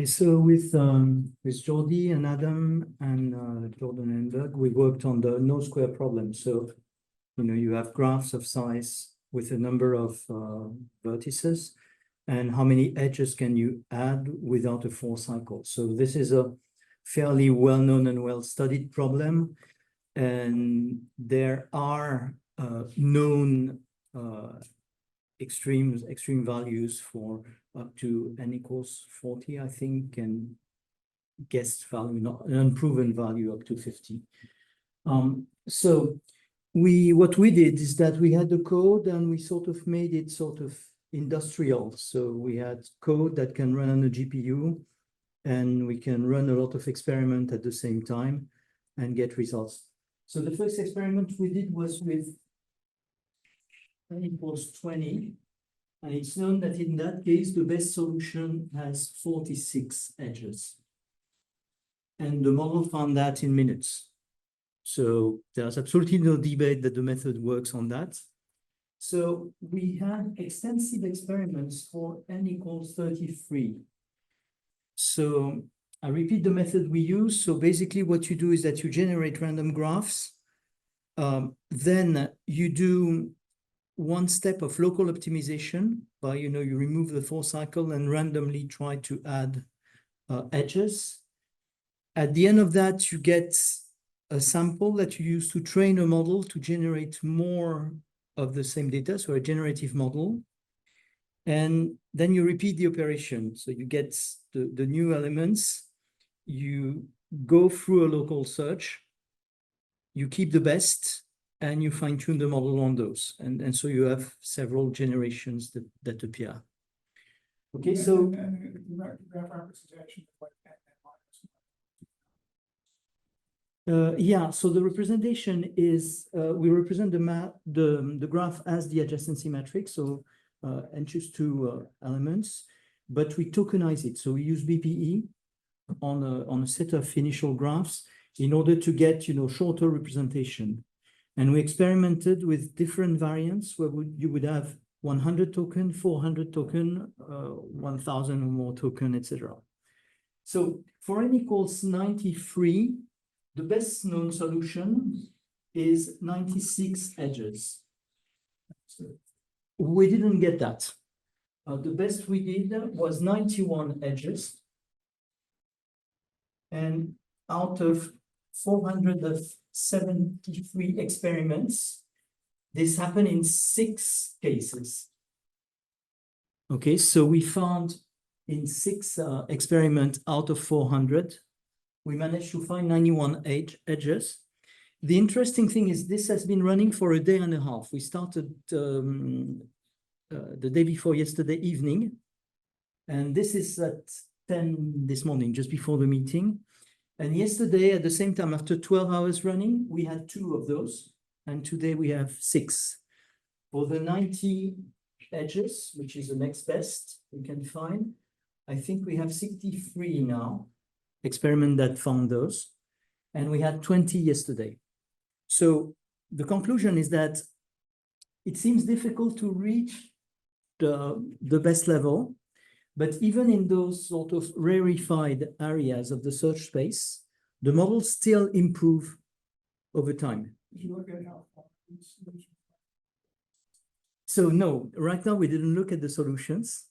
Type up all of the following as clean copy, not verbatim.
So with Jordi and Adam and Jordan and Berg, we worked on the no square problem. So you have graphs of size with a number of vertices, and how many edges can you add without a full cycle. So this is a fairly well-known and well-studied problem, and there are known extreme values for up to n equals 40, I think, and guessed value, not an unproven value up to 50. So what we did is that we had the code and we sort of made it sort of industrial. So we had code that can run on a GPU, and we can run a lot of experiment at the same time and get results. So the first experiment we did was with n equals 20. And it's known that in that case, the best solution has 46 edges. And the model found that in minutes. So there's absolutely no debate that the method works on that. So we had extensive experiments for n equals 33. So I repeat the method we use. So basically what you do is that you generate random graphs. Then you do one step of local optimization by, you remove the full cycle and randomly try to add edges. At the end of that, you get a sample that you use to train a model to generate more of the same data, so a generative model. And then you repeat the operation. So you get the new elements, you go through a local search, you keep the best, and you fine-tune the model on those. And so you have several generations that appear. Okay, so yeah, so the representation is we represent the graph as the adjacency matrix, so and choose two elements, but we tokenize it. So we use BPE on a set of initial graphs in order to get shorter representation. And we experimented with different variants where you would have 100 token, 400 token, 1,000 or more token, etc. So for n equals 93, the best known solution is 96 edges. We didn't get that. The best we did was 91 edges. And out of 473 experiments, this happened in 6 cases. Okay, so we found in 6 experiments out of 400, we managed to find 91 edges. The interesting thing is this has been running for a day and a half. We started the day before yesterday evening, and this is at 10 this morning, just before the meeting. And yesterday, at the same time, after 12 hours running, we had 2 of those. And today we have 6. For the 90 edges, which is the next best we can find, I think we have 63 now, experiment that found those. And we had 20 yesterday. So the conclusion is that it seems difficult to reach the best level. But even in those sort of rarefied areas of the search space, the models still improve over time. Did you look at how far these solutions? So no, right now we didn't look at the solutions.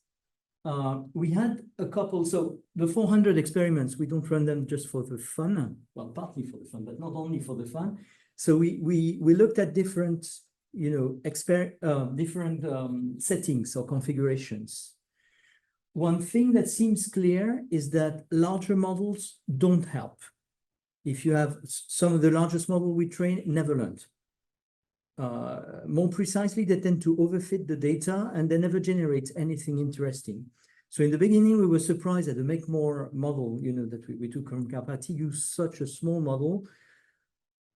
We had a couple, so the 400 experiments, we don't run them just for the fun, well, partly for the fun, but not only for the fun. So we looked at different, different settings or configurations. One thing that seems clear is that larger models don't help. If you have some of the largest model we train, never learned. More precisely, they tend to overfit the data and they never generate anything interesting. So in the beginning, we were surprised that the make more model, that we took from Carpati used such a small model.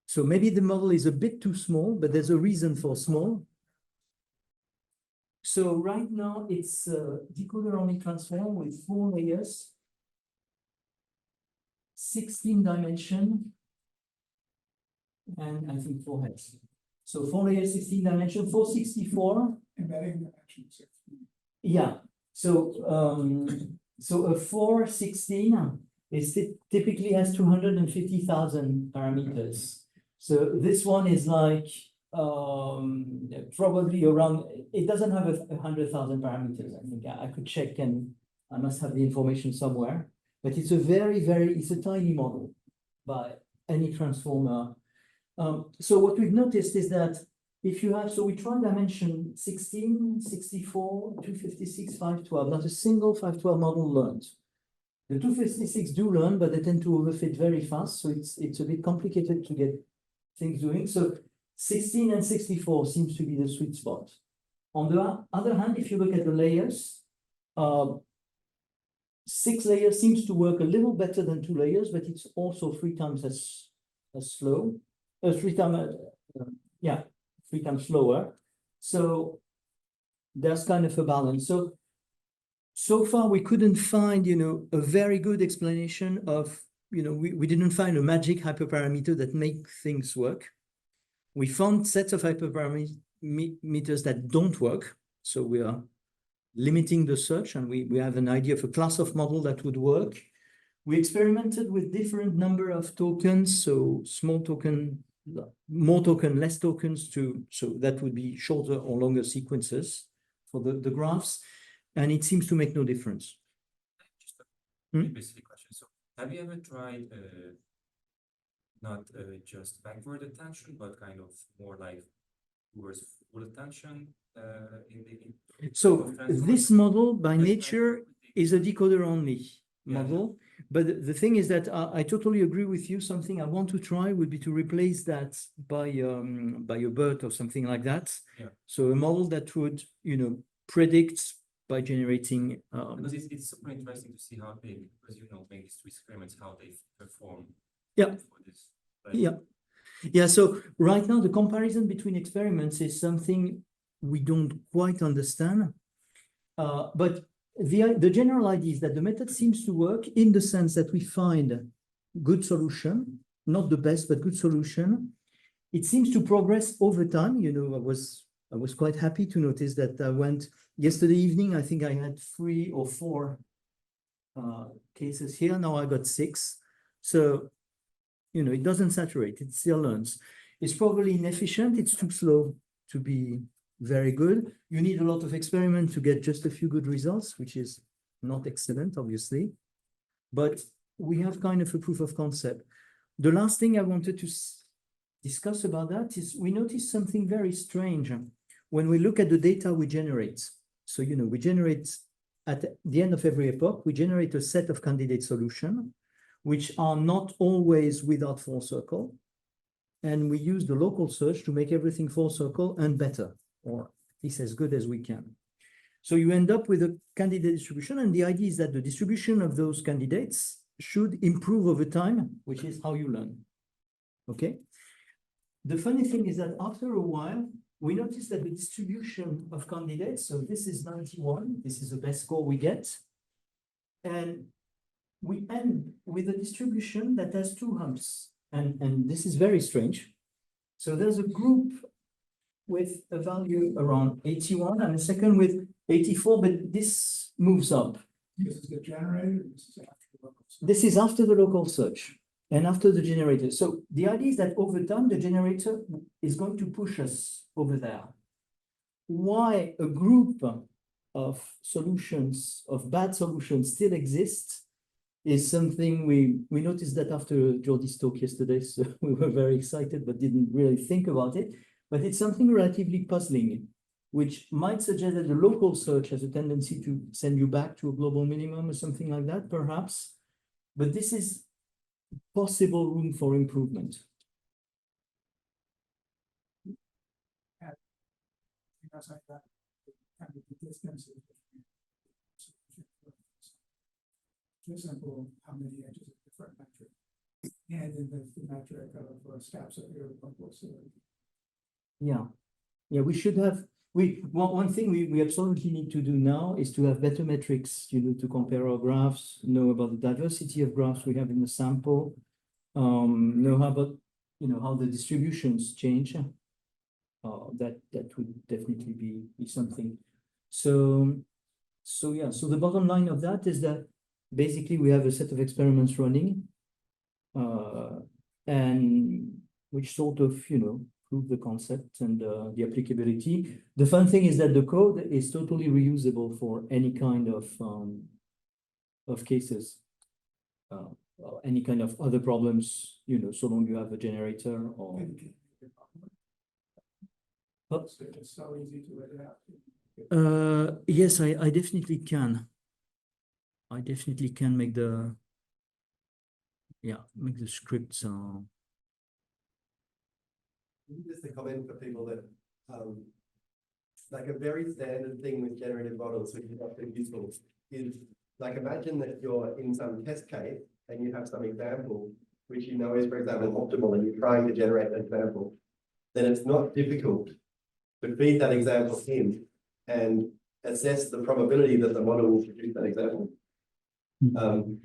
So maybe the model is a bit too small, but there's a reason for small. So right now it's decoder-only transform with 4 layers, 16 dimension, and I think 4 heads. So 4 layers, 16 dimension, 464. Embedding dimension 16. Yeah. So So a 416 is typically has 250,000 parameters. So this one is like probably around, it doesn't have 100,000 parameters. I think I could check and I must have the information somewhere, but it's a it's a tiny model by any transformer. So what we've noticed is that if you have, so we try dimension 16, 64, 256, 512, not a single 512 model learns. The 256 do learn, but they tend to overfit very fast, so it's a bit complicated to get things doing. So 16 and 64 seems to be the sweet spot. On the other hand, if you look at the layers, 6 layers seems to work a little better than 2 layers, but it's also 3 times as slow. 3 times, yeah, 3 times slower. So there's kind of a balance. So far we couldn't find, a very good explanation of, we didn't find a magic hyperparameter that make things work. We found sets of hyperparameters that don't work. So we are limiting the search, and we have an idea of a class of model that would work. We experimented with different number of tokens, so small token, more token, less tokens, so that would be shorter or longer sequences for the graphs, and it seems to make no difference. Just a very basic question. So have you ever tried not just backward attention, but kind of more like towards full attention So this model by nature is a decoder only model. But the thing is that I totally agree with you. Something I want to try would be to replace that by a BERT or something like that. Yeah. So a model that would, predict by generating. Because it's super interesting to see how they, because make these 2 experiments, how they perform. Yeah. For this, right? Yeah. Yeah. So right now the comparison between experiments is something we don't quite understand. But the general idea is that the method seems to work in the sense that we find good solution, not the best, but good solution. It seems to progress over time. I was quite happy to notice that I went yesterday evening. I think I had 3 or 4 cases here. Now I got 6. So, it doesn't saturate. It still learns. It's probably inefficient. It's too slow to be very good. You need a lot of experiment to get just a few good results, which is not excellent, obviously. But we have kind of a proof of concept. The last thing I wanted to discuss about that is we noticed something very strange when we look at the data we generate. So, we generate at the end of every epoch, we generate a set of candidate solutions, which are not always without full circle. And we use the local search to make everything full circle and better, or at least as good as we can. So you end up with a candidate distribution, and the idea is that the distribution of those candidates should improve over time, which is how you learn. Okay. The funny thing is that after a while, we notice that the distribution of candidates, so this is 91, this is the best score we get. And we end with a distribution that has 2 humps. And this is very strange. So there's a group with a value around 81 and a second with 84, but this moves up. This is the generator, this is after the local search. This is after the local search and after the generator. So the idea is that over time, the generator is going to push us over there. Why a group of solutions, of bad solutions still exists is something we noticed that after Jordi's talk yesterday, so we were very excited, but didn't really think about it. But it's something relatively puzzling, which might suggest that the local search has a tendency to send you back to a global minimum or something like that, perhaps. But this is possible room for improvement. Because like that, kind of the distances between solutions. For example, how many edges of different metric, and in the metric of steps of your local search. Yeah, we should have. One thing we absolutely need to do now is to have better metrics, to compare our graphs, know about the diversity of graphs we have in the sample, know how about, how the distributions change. That would definitely be something. So So yeah, so the bottom line of that is that basically we have a set of experiments running. And which sort of, prove the concept and the applicability. The fun thing is that the code is totally reusable for any kind of cases. Or any kind of other problems, so long you have a generator or. It's so easy to adapt. Yes, I definitely can. I definitely can make the scripts. Just a comment for people that, like a very standard thing with generative models, which is often useful, is like imagine that you're in some test case and you have some example, which you know is, for example, optimal, and you're trying to generate an example. Then it's not difficult to feed that example in and assess the probability that the model will produce that example. And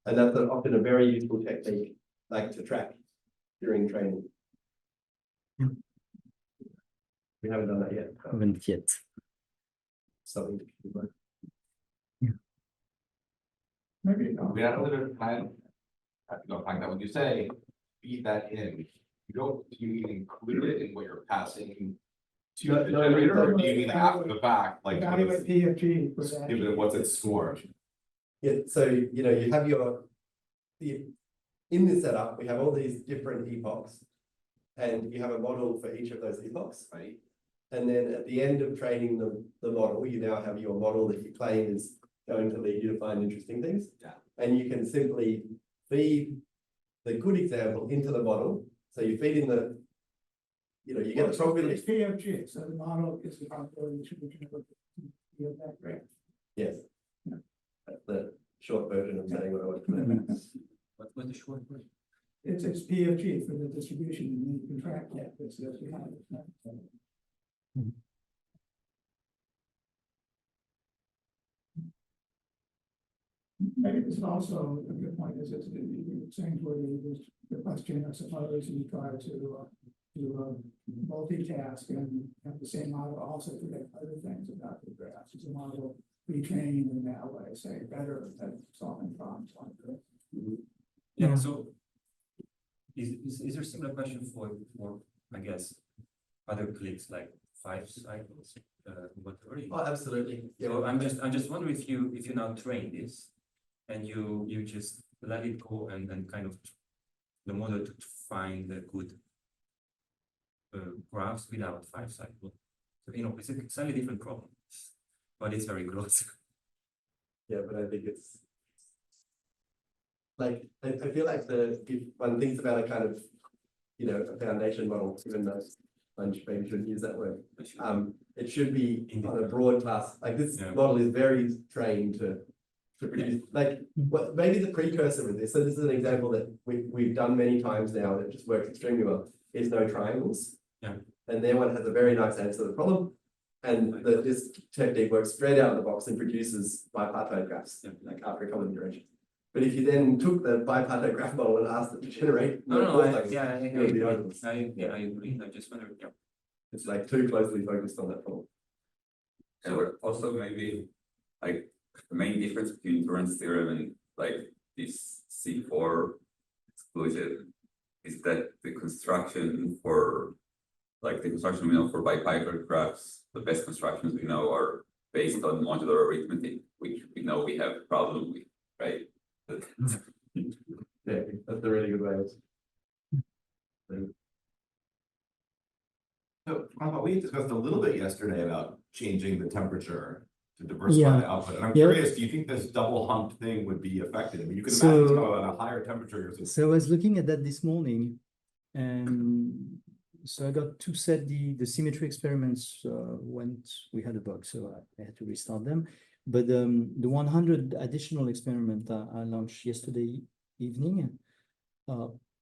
that's often a very useful technique, like to track during training. Yeah. We haven't done that yet. Haven't yet. Something to keep in mind. Maybe not. We had a little plan. I have to go find out what you say, feed that in. Do you mean include it in what you're passing to the generator, or do you mean after the fact, like Evaluate PFG. for just that. give it what's its score? Yeah, so you have in this setup, we have all these different epochs, and you have a model for each of those epochs, Right? and then at the end of training the model, you now have your model that you claim is going to lead you to find interesting things. Yeah. And you can simply feed the good example into the model. So you feed in the, you get a probability. It's PFG, so the model is the probability should be that great. Yes. Yeah. That's the short version of saying what I want to say. What was the short version? It's PFG for the distribution, and you can track that, it's as you have it. Maybe this is also a good point, is it's saying where the question, I suppose, you try to multitask and have the same model also predict other things about the graphs. It's a model retrained in that way, say better at solving problems like this. Yeah, so is there a similar question for I guess other clicks like 5 cycles, whatever? Oh, absolutely. Yeah. So I'm just wondering if you now train this and you just let it go and kind of the model to find the good graphs without 5 cycles. So it's a slightly different problem, but it's very close. Yeah, but I think it's like I feel like if one thinks about a kind of a foundation model, even though Lunch maybe shouldn't use that word. It should be on a broad class. Like this model is very trained to produce like what maybe the precursor of this. So this is an example that we've done many times now, and it just works extremely well. Is no triangles. Yeah. And their one has a very nice answer to the problem. And this technique works straight out of the box and produces bipartite graphs, like after a common duration. But if you then took the bipartite graph model and asked it to generate, I agree. I just wonder. Yeah. It's like too closely focused on that problem. And also maybe like the main difference between Turing's theorem and like this C4 exclusion is that the construction for we know for bipartite graphs, the best constructions we know are based on modular arithmetic, which we know we have a problem with, right? Yeah, that's a really good way of. So we discussed a little bit yesterday about changing the temperature to diversify the output. And I'm curious, do you think this double hump thing would be effective? I mean, you can imagine at a higher temperature. So I was looking at that this morning, and so I got to set the symmetry experiments we had a bug, so I had to restart them. But the 100 additional experiment I launched yesterday evening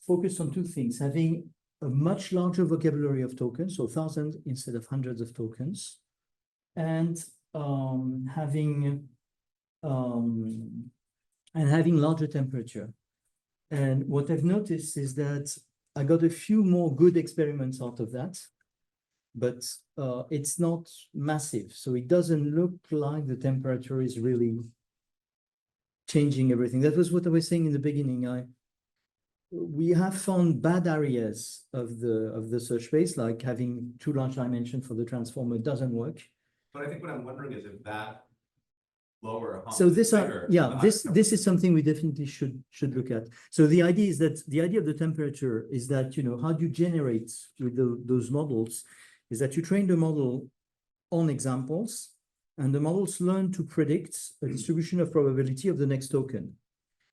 focused on two things: having a much larger vocabulary of tokens, so thousands instead of hundreds of tokens, and having larger temperature. And what I've noticed is that I got a few more good experiments out of that, but it's not massive. So it doesn't look like the temperature is really changing everything. That was what I was saying in the beginning. We have found bad areas of the search space, like having too large dimension for the transformer doesn't work. But I think what I'm wondering is if that lower hump So is this bigger, yeah, the this is something we definitely should look at. So the idea is that the idea of the temperature is that, you know, how do you generate with those models is that you train the model on examples, and the models learn to predict a distribution of probability of the next token.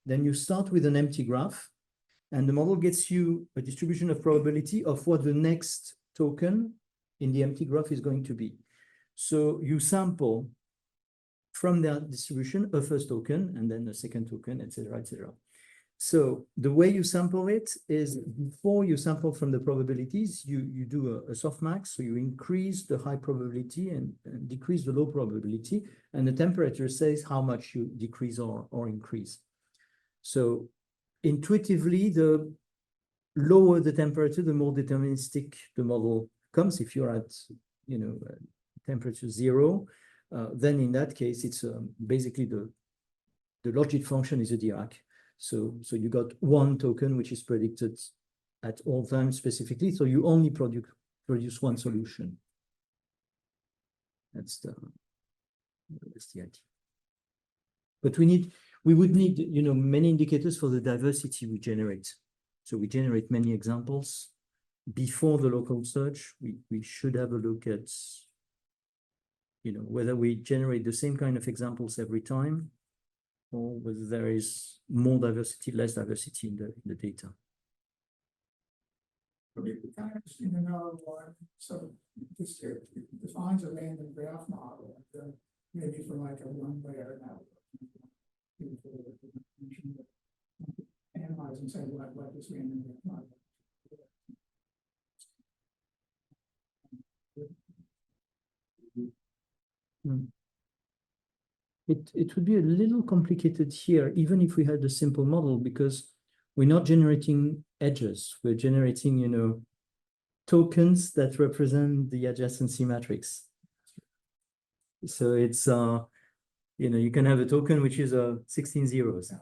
Then you start with an empty graph, and the model gets you a distribution of probability of what the next token in the empty graph is going to be. So you sample from that distribution a first token, and then a second token, etc., etc. So the way you sample it is before you sample from the probabilities, you do a softmax, so you increase the high probability and decrease the low probability, and the temperature says how much you decrease or increase. So intuitively, the lower the temperature, the more deterministic the model comes. If you're at, you know, temperature 0, then in that case, it's basically the logit function is a Dirac. So you got one token which is predicted at all times specifically. So you only produce one solution. That's the idea. But we would need, you know, many indicators for the diversity we generate. So we generate many examples. Before the local search, we should have a look at, you know, whether we generate the same kind of examples every time, or whether there is more diversity, less diversity in the data. But we kind of interesting to know what, so just it defines a random graph model, maybe for like a one-layer network. Analyze and say what this random graph model. It would be a little complicated here, even if we had a simple model, because we're not generating edges. We're generating, you know, tokens that represent the adjacency matrix. So it's, you know, you can have a token which is 16 zeros.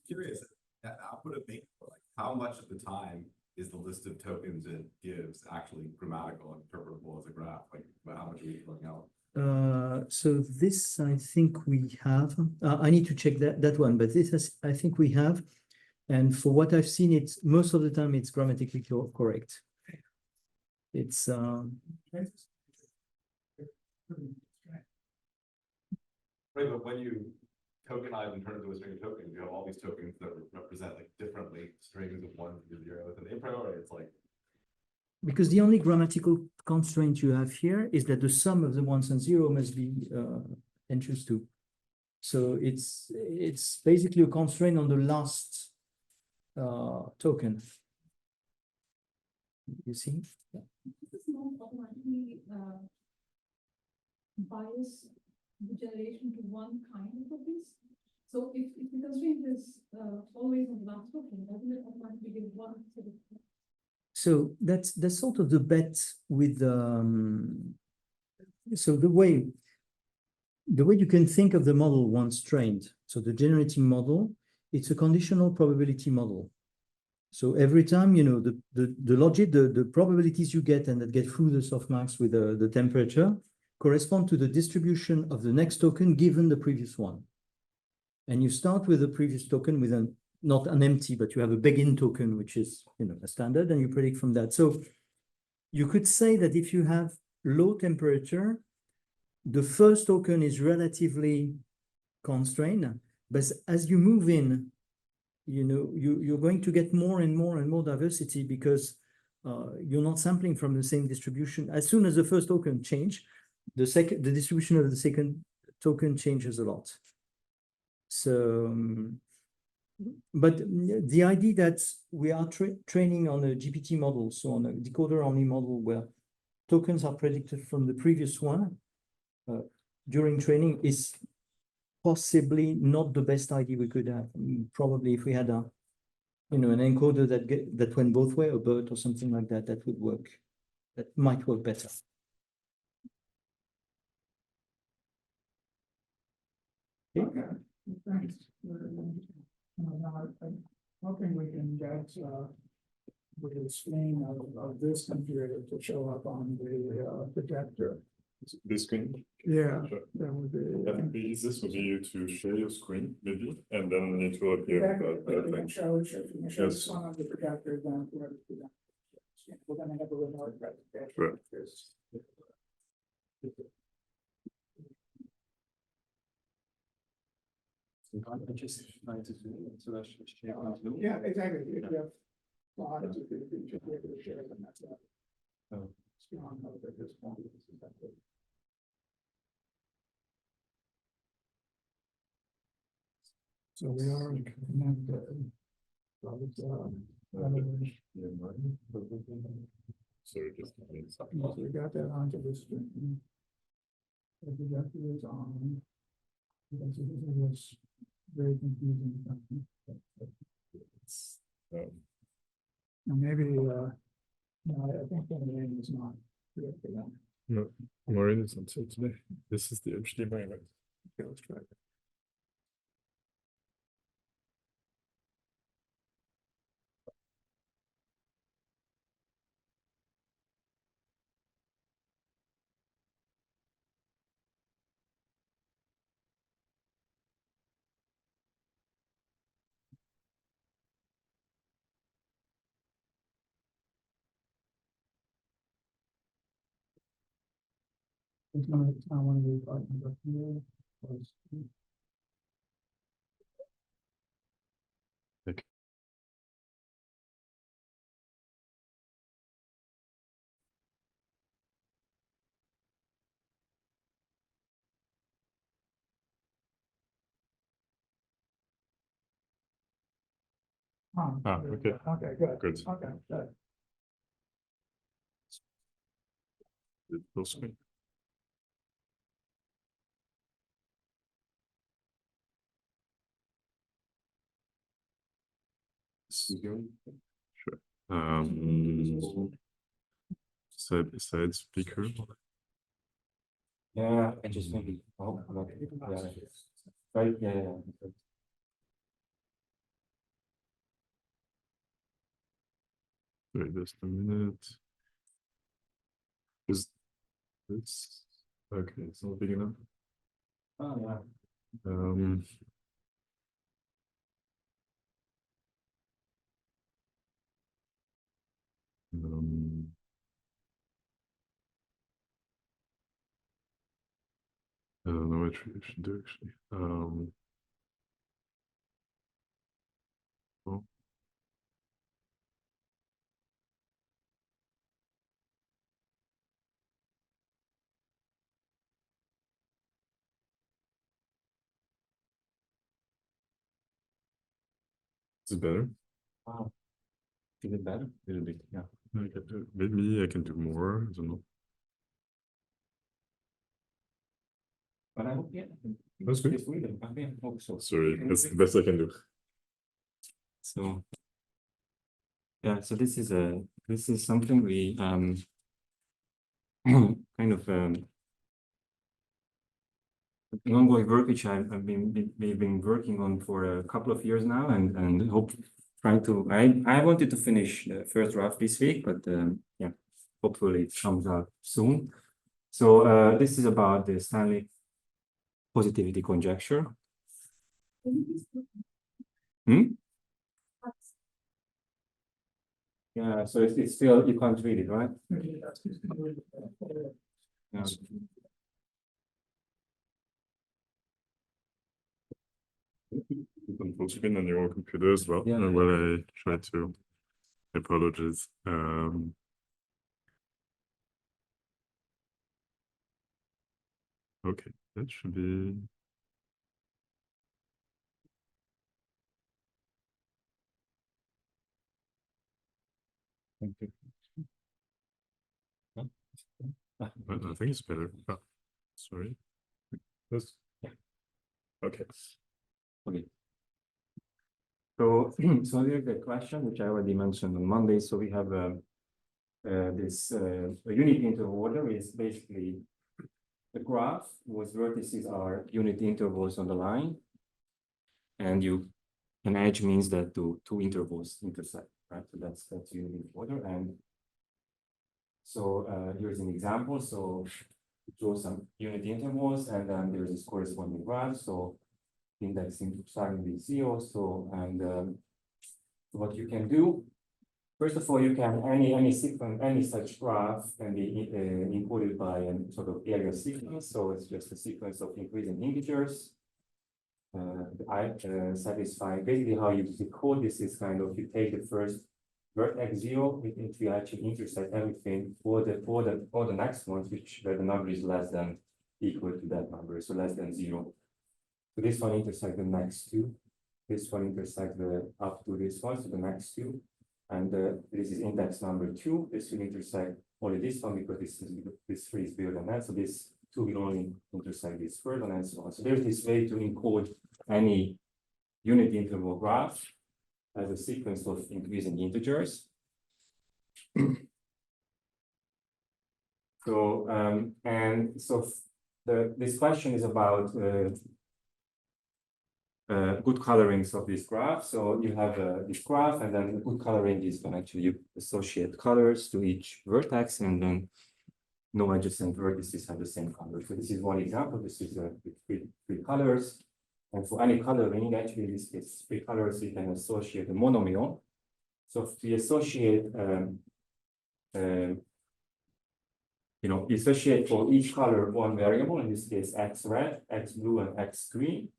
Curious, output of make, like, how much of the time is the list of tokens it gives actually grammatical and interpretable as a graph? Like, how much are we filling out? So this, I think we have, I need to check that one, but this is, I think we have, and for what I've seen, it's most of the time it's grammatically correct. It's Right, but when you tokenize and turn it into a string of tokens, you have all these tokens that represent like differently strings of 1s to 0s, and a priori it's like, because the only grammatical constraint you have here is that the sum of the 1s and 0 must be enters 2. So it's basically a constraint on the last token. You see? Yeah. This is not automatically bias the generation to one kind of tokens. So if the constraint is always on the last token, doesn't it automatically give one sort of? So that's sort of the bet with so the way you can think of the model once trained. So the generating model, it's a conditional probability model. So every time, you know, the logic, the probabilities you get and that get through the softmax with the temperature correspond to the distribution of the next token given the previous one. And you start with the previous token with not an empty, but you have a begin token, which is, you know, a standard, and you predict from that. So you could say that if you have low temperature, the first token is relatively constrained, but as you move in, you know, you're going to get more and more and more diversity because you're not sampling from the same distribution. As soon as the first token change, the distribution of the second token changes a lot. So, but the idea that we are training on a GPT model, so on a decoder-only model where tokens are predicted from the previous one during training is possibly not the best idea we could have. Probably if we had a, you know, an encoder that went both way, a BERT or something like that, that would work. that might work better. Okay, thanks. Now, I'm hoping we can get, with the screen of this computer to show up on the projector. This screen. Yeah, Sure. that would I think be. the easiest would be you to share your screen, maybe, and then it will appear. We can show this Yes. one on the projector, then whoever the projector is. We're gonna have a remote presentation. Right. There's- Yeah, exactly. If you have slides, if you should be able to share them, that's a strong note at this point. So we are connected. Sorry, just. So we got that onto the screen. The projector is on. Because it was very confusing. And maybe, no, I think the name is not. Good for that. No, Maureen is until today. This is the HDMI, right? Okay, let's try it. It's not one of these buttons up here. Okay. Okay, good. Good. Okay, good. It will screen. Sure. Side speaker. Yeah, I just maybe, oh, yeah, right, yeah. Wait just a minute. Is this okay? It's not big enough. Oh, yeah. Um. I don't know what I should do actually. Oh. Is it better? Wow. Is it better? A little bit, yeah. Maybe I can do more. I don't know. But I hope, yeah. That's good. It's really, I hope so. Sorry, that's the best I can do. So. Yeah, so this is something we kind of an ongoing work which we've been working on for a couple of years now, and hope trying to I wanted to finish the first draft this week, but yeah, hopefully it comes out soon. So this is about the Stanley positivity conjecture. Yeah, so it's still, you can't read it, right? Yeah. You can full screen on your own computer as well. Yeah. And when I try to, apologize. Okay, that should be. Thank you. I think it's better. Oh, sorry. This. Yeah. Okay. Okay. So, so here's the question, which I already mentioned on Monday. So we have this unit interval order is basically a graph whose vertices are unit intervals on the line. And an edge means that two intervals intersect, right? So that's unit order. And so here's an example. So draw some unit intervals, and then there's this corresponding graph. So indexing starting with 0. So and what you can do, first of all, you can any sequence, any such graph can be encoded by a sort of area sequence. So it's just a sequence of increasing integers. Satisfy basically how you decode this is kind of you take the first vertex 0, if you actually intersect everything for the next ones, where the number is less than equal to that number, so less than 0. So this one intersects the next two. This one intersects the up to this one, so the next two. And this is index number 2. This will intersect only this one because this 3 is bigger than that. So this 2 will only intersect this first one and so on. So there's this way to encode any unit interval graph as a sequence of increasing integers. So this question is about good colorings of this graph. So you have this graph, and then the good coloring is when actually you associate colors to each vertex, and then no adjacent vertices have the same color. So this is one example. This is three colors. And for any coloring, actually, in this case, 3 colors, you can associate a monomial. So if we associate, you associate for each color one variable, in this case, X red, X blue, and X green.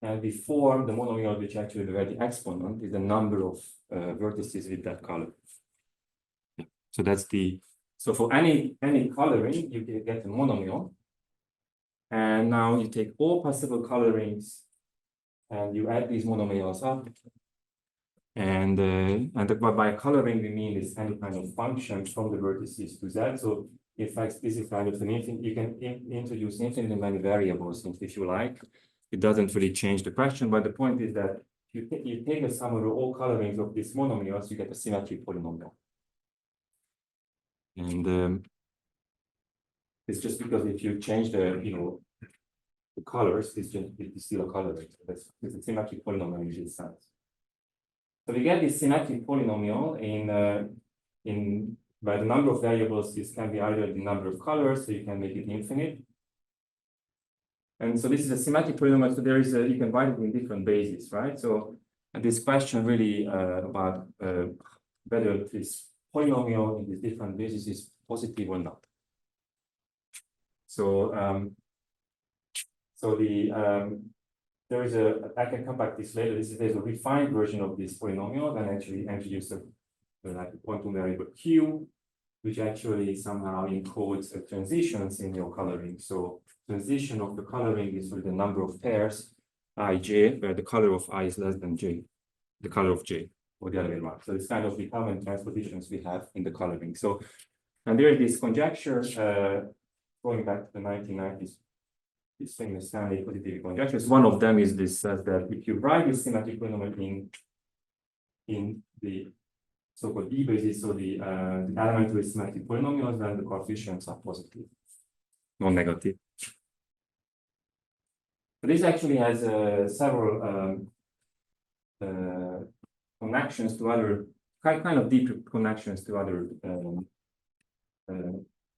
And we form the monomial, which actually the exponent is the number of vertices with that color. So that's so for any coloring, you get a monomial. And now you take all possible colorings and you add these monomials up. And by coloring, we mean this any kind of function from the vertices to Z. So in fact, this is kind of an infinite, you can introduce infinitely many variables if you like. It doesn't really change the question, but the point is that you take the sum of all colorings of these monomials, you get a symmetric polynomial. And it's just because if you change the colors, it's still a coloring. So it's a symmetric polynomial in this sense. So we get this symmetric polynomial by the number of variables. This can be either the number of colors, so you can make it infinite. And so this is a symmetric polynomial. So there is you can write it in different bases, right? So this question really about whether this polynomial in these different bases is positive or not. So there is I can come back to this later. There's a refined version of this polynomial and actually introduce like a quantum variable Q, which actually somehow encodes transitions in your coloring. So transition of the coloring is with the number of pairs ij, where the color of I is less than j, the color of j, or the other way around. So it's kind of the common transpositions we have in the coloring. So, and there is this conjecture going back to the 1990s. This famous Stanley positive conjectures. One of them is this says that if you write this symmetric polynomial in the so-called E basis, so the element with symmetric polynomials, then the coefficients are positive, non-negative. This actually has several connections to other kind of deep connections to other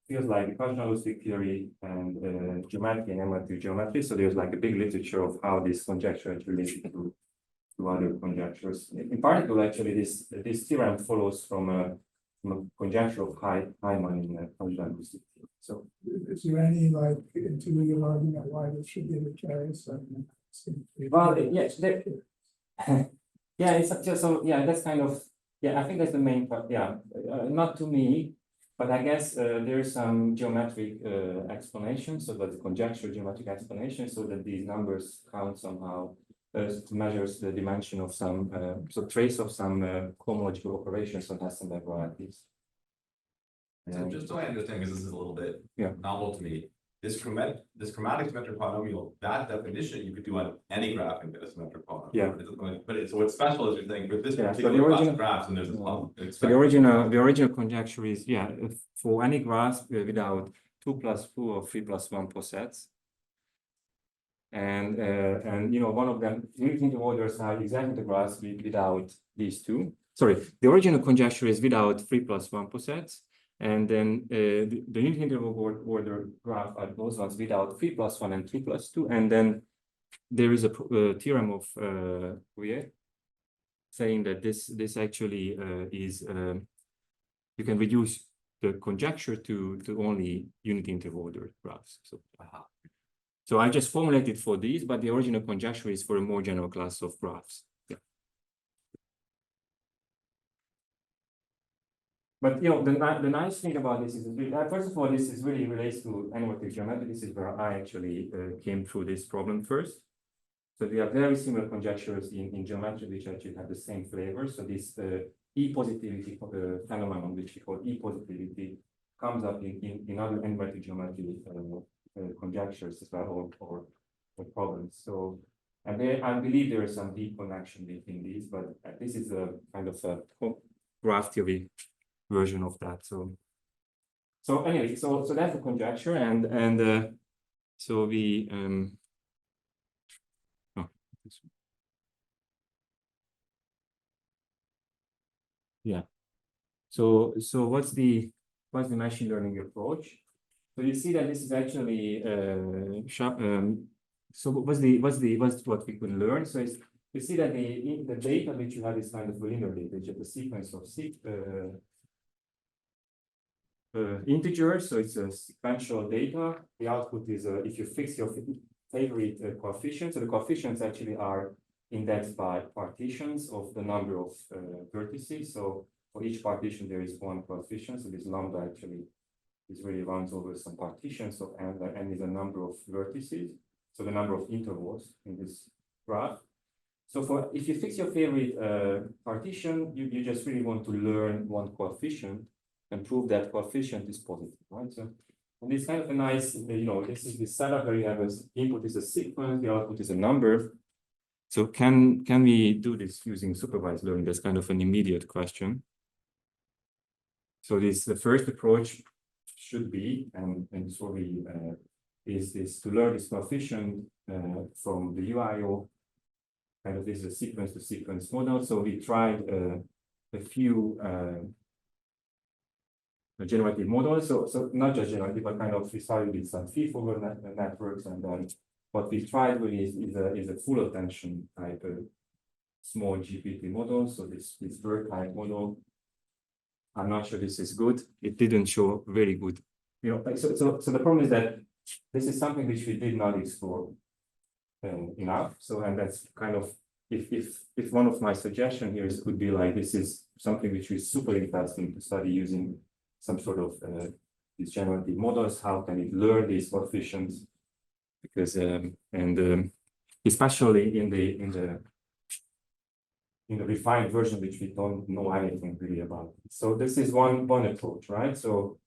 fields like functionalistic theory and geometry and emulative geometry. So there's like a big literature of how this conjecture is related to other conjectures. In particular, actually, this theorem follows from a conjecture of Hyman in functionalistic theory. So, is there any like intuitive argument why this should be the case? Well, yes, yeah, it's just so yeah. That's kind of I think that's the main part. Yeah, not to me. But I guess there is some geometric explanation, so that the conjecture geometric explanation, so that these numbers count somehow measures the dimension of some, so trace of some homological operations on Hessenberg varieties. So just so I understand, because this is a little bit Yeah. novel to me, this chromatic symmetric polynomial, that definition you could do on any graph and get a symmetric polynomial. Yeah. But it's, what's special is you're saying with this Yeah, so the particular class original- of graphs, and there's a Yeah. problem. So the original conjecture is, yeah, for any graph without 2 plus 2 or 3 plus 1 posets. And you know, one of them, unity orders are exactly the graphs without these two. Sorry, the original conjecture is without 3 plus 1 posets. And then the unity interval order graph are those ones without 3 plus 1 and 3 plus 2. And then there is a theorem of Fourier saying that this actually is you can reduce the conjecture to only unity interval order graphs. So I just formulated for these, but the original conjecture is for a more general class of graphs. Yeah. But you know, the nice thing about this is, first of all, this is really relates to animated geometry. This is where I actually came through this problem first. So we have very similar conjectures in geometry, which actually have the same flavor. So this e-positivity phenomenon, which we call e-positivity, comes up in other animated geometry conjectures as well, or problems. So, and I believe there is some deep connection between these, but this is a kind of a graph theory version of that. So anyway, so that's the conjecture, and so we yeah. So what's the machine learning approach? So you see that this is actually so what we could learn. So you see that the data which you have is kind of linear data, which is a sequence of integers. So it's a sequential data. The output is if you fix your favorite coefficient. So the coefficients actually are indexed by partitions of the number of vertices. So for each partition there is one coefficient. So this lambda actually really runs over some partitions. So and is a number of vertices. So the number of intervals in this graph. So if you fix your favorite partition, you just really want to learn one coefficient and prove that coefficient is positive, right? So and it's kind of a nice, you know, this is the setup where you have an input is a sequence, the output is a number. So can we do this using supervised learning? That's kind of an immediate question. So the first approach should be, and so we is to learn this coefficient from the UIO. Kind of this is a sequence to sequence model. So we tried a few generative models. So not just generative, but kind of we started with some feed-forward networks, and then what we tried really is a full attention type of small GPT model. So this bird type model. I'm not sure this is good. It didn't show very good. You know, like so the problem is that this is something which we did not explore enough. So and that's kind of if one of my suggestions here could be like this is something which is super interesting to study using some sort of these generative models. How can it learn these coefficients? Because especially in the refined version, which we don't know anything really about. So this is one approach, right? So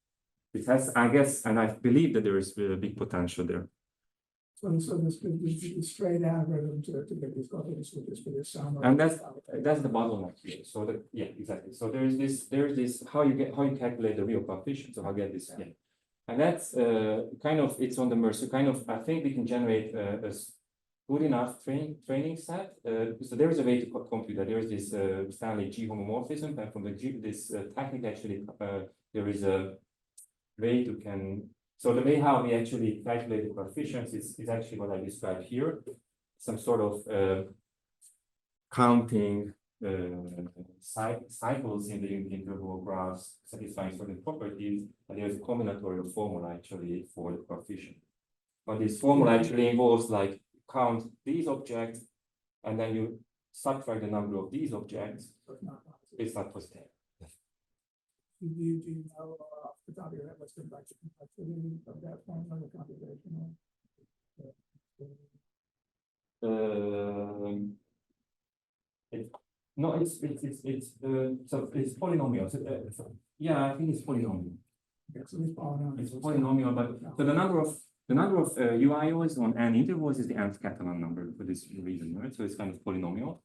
it has, I guess, and I believe that there is a big potential there. So this could be a straight algorithm to get these coefficients with this sum. And that's the bottleneck here. So that, yeah, exactly. So there's this how you calculate the real coefficient. So how get this again. And that's kind of it's on the mercy. Kind of I think we can generate a good enough training set. So there is a way to compute that. There is this Stanley G homomorphism, and from the G this technique actually there is a way to can. So the way how we actually calculate the coefficients is actually what I described here. Some sort of counting cycles in the interval graphs satisfying certain properties, and there's a combinatorial formula actually for the coefficient. But this formula actually involves like count these objects, and then you subtract the number of these objects. It's not positive. Do you know off the top of your head what's the complexity of that point on the computational? No, it's so it's polynomial. So, yeah, I think it's polynomial. Okay, so it's polynomial. It's polynomial, but so the number of the number of UIOs on n intervals is the nth Catalan number for this reason, right? So it's kind of polynomial.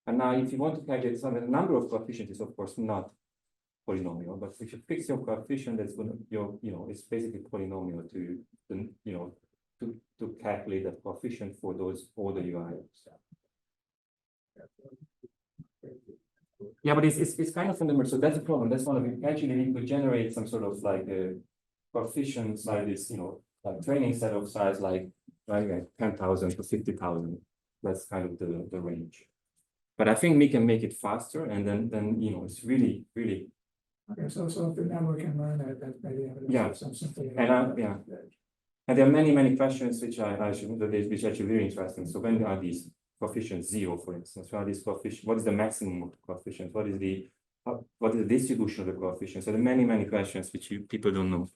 And now if you want to calculate some, the number of coefficients is of course not polynomial, but if you fix your coefficient, that's going to, it's basically polynomial to, to calculate that coefficient for those older UIOs. Yeah, but it's kind of fundamental. So that's the problem. That's one of it. Actually, we could generate some sort of like a coefficient like this, like training set of size like 10,000 to 50,000. That's kind of the range. But I think we can make it faster, and then it's really. Okay, so if the network can learn that, that's maybe evidence Yeah. of some simply. And and there are many questions which which are actually very interesting. So when are these coefficients 0, for instance? What are these coefficients? What is the maximum of the coefficient? What is the distribution of the coefficient? So there are many questions which people don't know.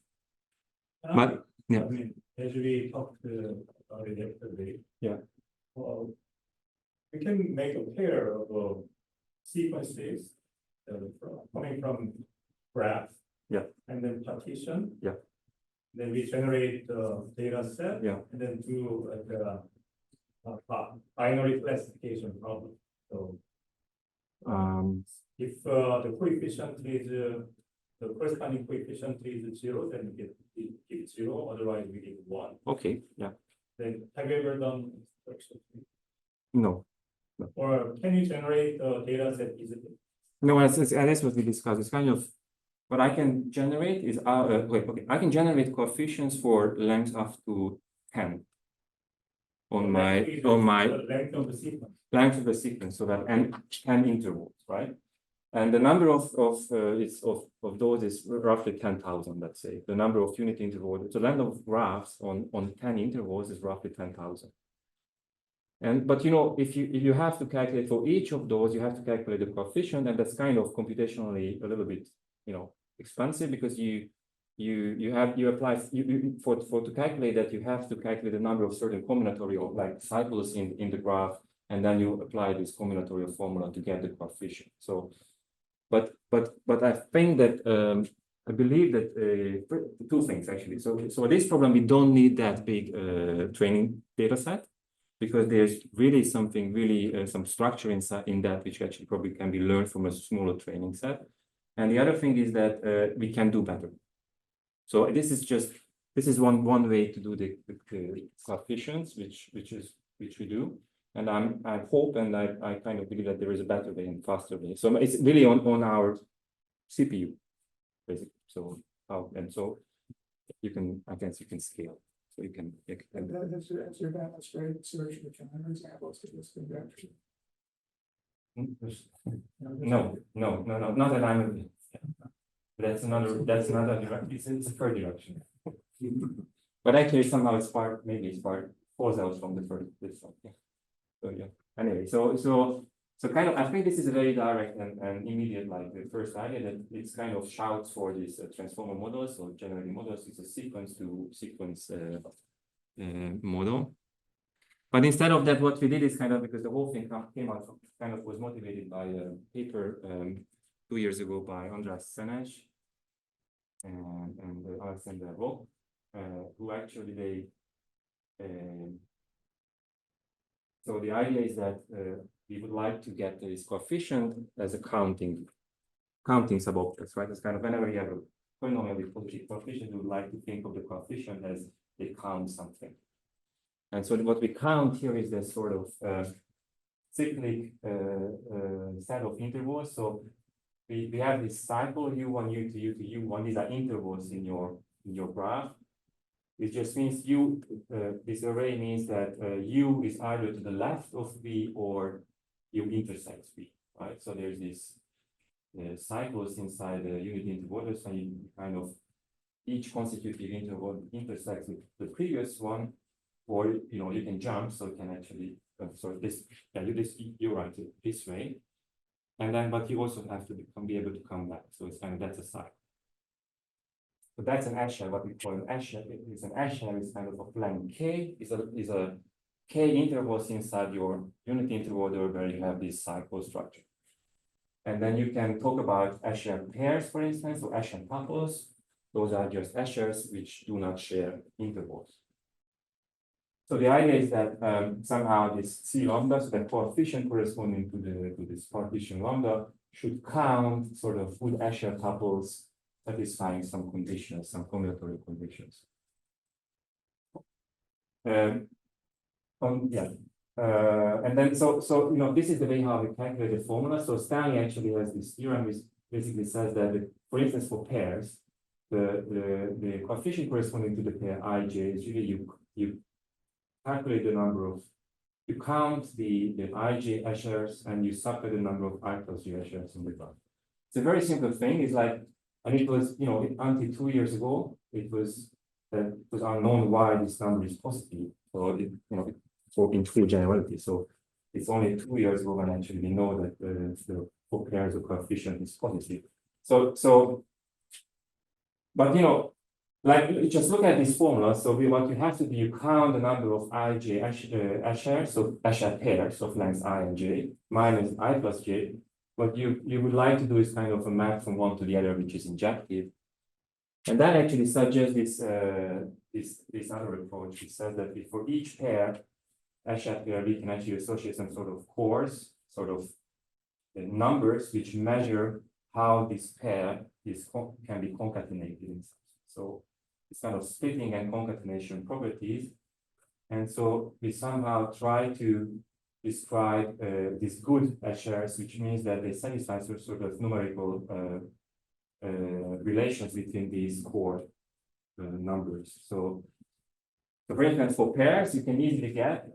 But yeah. I mean, as we talked about it yesterday. Yeah. Well, we can make a pair of sequences coming from graph. Yeah. And then partition. Yeah. Then we generate the data set. Yeah. And then do like a binary classification problem. So if the coefficient is the corresponding coefficient is 0, then we give 0. Otherwise, we give 1. Okay. Yeah. Then have you ever done instruction? No. Or can you generate data set easily? No, that's what we discussed. It's kind of what I can generate is I can generate coefficients for length up to 10 on my Length of the sequence. length of the sequence, so that and 10 intervals, right? And the number of those is roughly 10,000, let's say. The number of unit intervals, the length of graphs on 10 intervals is roughly 10,000. But if you have to calculate for each of those, you have to calculate the coefficient, and that's kind of computationally a little bit expensive, because to calculate that, you have to calculate the number of certain combinatorial like cycles in the graph, and then you apply this combinatorial formula to get the coefficient. So, but I think that I believe that two things actually. So this problem, we don't need that big training data set, because there's really something some structure inside in that which actually probably can be learned from a smaller training set. And the other thing is that we can do better. So this is one way to do the coefficients, which we do. And I hope, and I kind of believe that there is a better way and faster way. So it's really on our CPU, basically. So I guess you can scale. So you can. That's your demonstrated solution to counter examples to this conjecture. No, not that I'm. That's another direction. It's a third direction. But actually, somehow it's falls out from the first this one. Yeah. So yeah. Anyway, so kind of, I think this is a very direct and immediate, like the first idea, that it's kind of shouts for this transformer models or generating models. It's a sequence to sequence model. But instead of that, what we did is kind of, because the whole thing came out from, kind of was motivated by a paper 2 years ago by András Szenes and Alexander Rock, who actually so the idea is that we would like to get this coefficient as a counting subobjects, right? It's kind of whenever you have a polynomial with coefficient, we would like to think of the coefficient as they count something. And so what we count here is this sort of cyclic set of intervals. So we have this cycle U1, U2, U2, U1. These are intervals in your graph. It just means this array means that U is either to the left of V or U intersects V, right? So there's this cycles inside the unit interval, so you kind of each consecutive interval intersects with the previous one, or you can jump, so you can actually you write it this way, and then but you also have to be able to come back. So it's kind of, that's a cycle. So that's an Escher, what we call an Escher. It's an Escher is kind of a length K, is a K intervals inside your unit interval where you have this cycle structure. And then you can talk about Escher pairs, for instance, or Escher couples. Those are just Eschers which do not share intervals. So the idea is that somehow this C lambda, so the coefficient corresponding to this partition lambda, should count sort of good Escher tuples satisfying some conditions, some combinatorial conditions. And then so you know, this is the way how we calculate the formula. So Stanley actually has this theorem which basically says that, for instance, for pairs, the coefficient corresponding to the pair ij is really you calculate the number of, you count the ij Eschers and you subtract the number of I plus j Eschers in the graph. It's a very simple thing. It's like, and it was, you know, until 2 years ago, it was unknown why this number is positive. So it, you know, so in full generality. So it's only 2 years ago when actually we know that the for pairs of coefficient is positive. So, but you know, like just look at this formula. So what you have to do, you count the number of ij Escher, so Escher pairs of lengths I and j minus I plus j. What you would like to do is kind of a map from one to the other, which is injective. And that actually suggests this other approach. It says that if for each pair, Escher pair, we can actually associate some sort of cores, sort of numbers which measure how this pair can be concatenated. So it's kind of splitting and concatenation properties. And so we somehow try to describe these good Eschers, which means that they satisfy some sort of numerical relations between these core numbers. So for instance, for pairs, you can easily get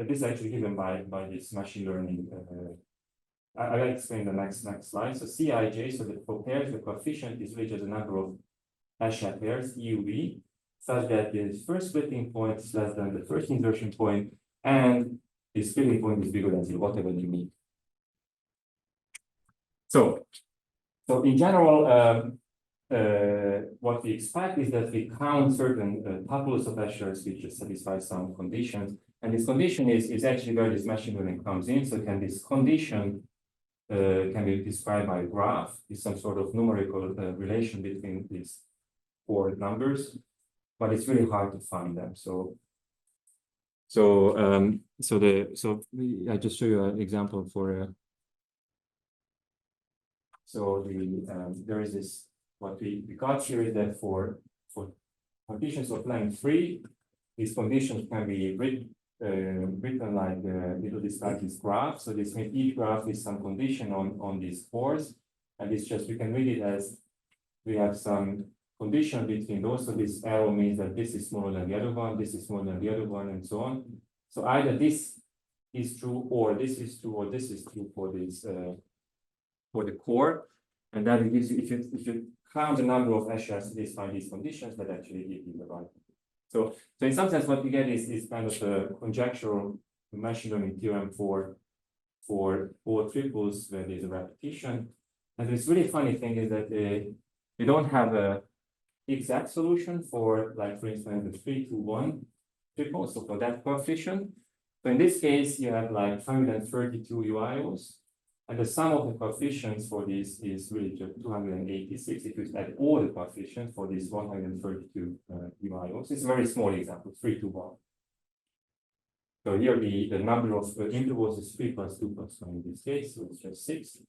this is actually given by this machine learning. I'll explain the next slide. So Cij, so that for pairs, the coefficient is really just the number of Escher pairs, EUV, such that the first splitting point is less than the first insertion point, and the splitting point is bigger than 0, whatever you need. So in general, what we expect is that we count certain tuples of Eschers which satisfy some conditions, and this condition is actually where this machine learning comes in. So can this condition can be described by a graph, is some sort of numerical relation between these four numbers, but it's really hard to find them. I just show you an example for there is this, what we got here is that for conditions of length 3, these conditions can be written like it will describe this graph. So this means each graph is some condition on these cores, and it's just, we can read it as we have some condition between those. So this arrow means that this is smaller than the other one, this is smaller than the other one, and so on. So either this is true, or this is true, or this is true for this for the core, and that it gives you, if you count the number of Eschers satisfying these conditions, that actually gives you the right. So in some sense, what we get is kind of a conjectural machine learning theorem for all triples where there's a repetition. And this really funny thing is that we don't have a exact solution for, like, for instance, the 3, 2, 1 triple. So for that coefficient, so in this case, you have like 132 UIOs. And the sum of the coefficients for this is really just 286. If you add all the coefficients for these 132 UIOs, it's a very small example, 3 to 1. So here the number of intervals is 3 plus 2 plus 1 in this case, so it's just 6.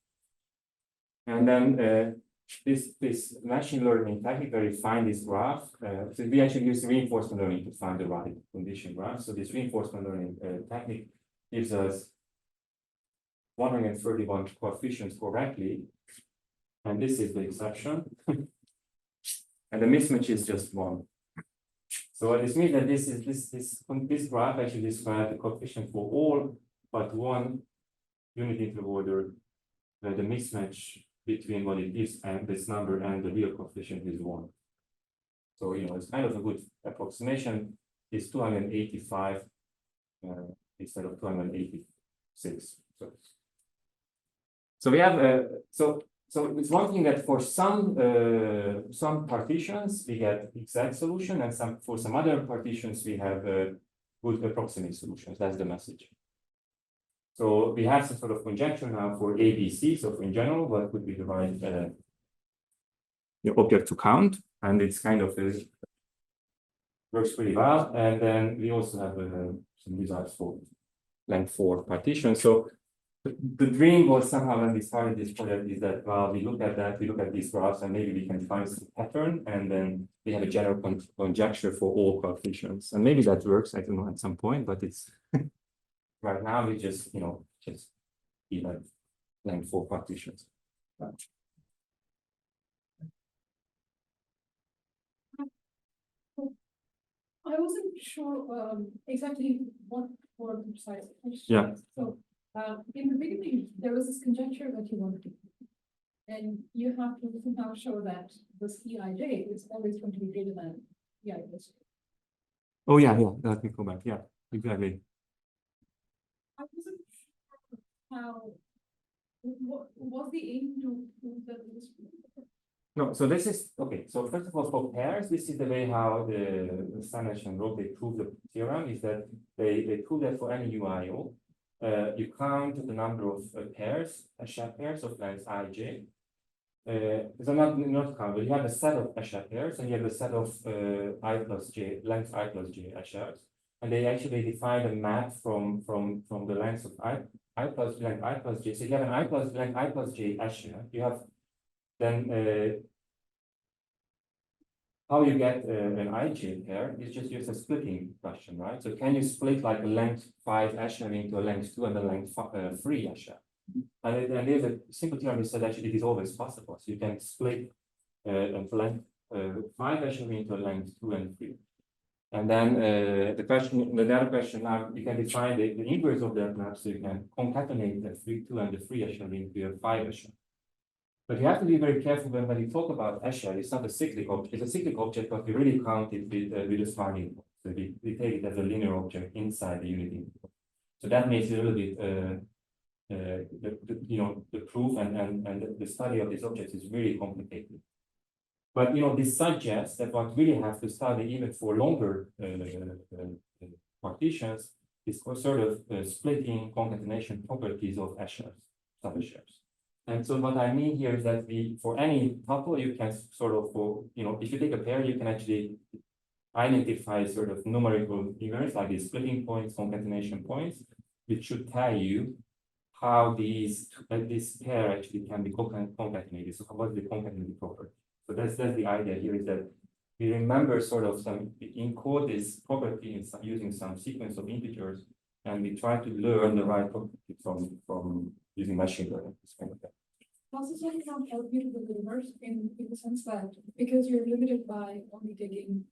And then this machine learning technique where we find this graph, so we actually use reinforcement learning to find the right condition graph. So this reinforcement learning technique gives us 131 coefficients correctly, and this is the exception, and the mismatch is just 1. So this means that this graph actually describes the coefficient for all but one unit interval order, where the mismatch between what it gives and this number and the real coefficient is 1. So it's kind of a good approximation. It's 285 instead of 286. So we have so it's one thing that for some partitions we get exact solution, and for some other partitions we have good approximate solutions. That's the message. So we have some sort of conjecture now for ABC. So in general, what would be the right object to count, and it's kind of works pretty well. And then we also have some results for length 4 partition. So the dream was somehow when we started this project is that, well, we look at these graphs and maybe we can find some pattern, and then we have a general conjecture for all partitions. And maybe that works, I don't know, at some point, but it's right now we just, just be like length 4 partitions. I wasn't sure exactly what were the precise questions. Yeah. So in the beginning, there was this conjecture that you wanted to do. And you have to somehow show that this EIJ is always going to be greater than EIJ. Oh yeah, let me go back. Yeah, exactly. I wasn't sure how, what was the aim to prove that this? No, so this is, okay, so first of all, for pairs, this is the way how the Stanley and Rowe, they prove the theorem, is that they prove that for any UIO, you count the number of pairs, Escher pairs of length ij. So not count, but you have a set of Escher pairs, and you have a set of I plus j, length I plus j Eschers. And they actually define a map from the length of I plus length I plus j. So you have an I plus length I plus j Escher, you have then how you get an IJ pair is just a splitting question, right? So can you split like a length 5 Escher into a length 2 and a length 3 Escher? And there's a simple theorem that says actually it is always possible. So you can split a length 5 Escher into a length 2 and 3. And then the other question now, you can define the inverse of that map, so you can concatenate the 3, 2 and the 3 Escher into a 5 Escher. But you have to be very careful when you talk about Escher, it's not a cyclic object, it's a cyclic object, but we really count it with a smart input. So we take it as a linear object inside the unit input. So that makes it a little bit, the proof and the study of these objects is really complicated. But, this suggests that what we really have to study even for longer partitions is sort of splitting concatenation properties of Eschers, sub-Eschers. And so what I mean here is that for any tuple, you can sort of, if you take a pair, you can actually identify sort of numerical figures like these splitting points, concatenation points, which should tell you how this pair actually can be concatenated. So what's the concatenated property? So that's the idea here, is that we remember sort of encode this property using some sequence of integers, and we try to learn the right property from using machine learning. Process only can't help you to do the reverse in the sense that because you're limited by only taking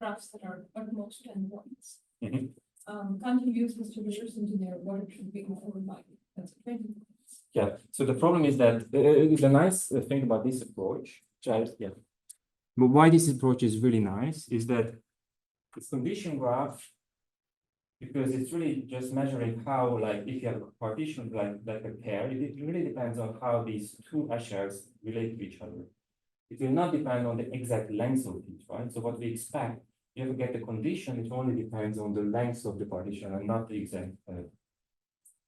graphs that are at most 10 points. Can't you use this to reverse engineer what it should be informed by? That's 20 points. Yeah. So the problem is that the nice thing about this approach, but why this approach is really nice is that this condition graph, because it's really just measuring how, like, if you have a partition like a pair, it really depends on how these two Eschers relate to each other. It will not depend on the exact length of each, right? So what we expect, you have to get the condition, it only depends on the length of the partition and not the exact.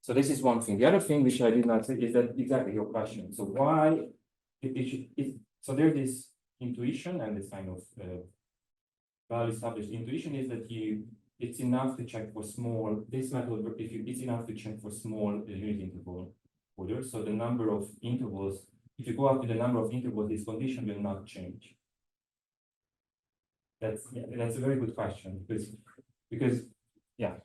So this is one thing. The other thing which I did not say is that exactly your question. So why so there's this intuition and this kind of well-established intuition is that it's enough to check for small, this method, it's enough to check for small unit interval orders. So the number of intervals, if you go up to the number of intervals, this condition will not change. That's a very good question because yeah.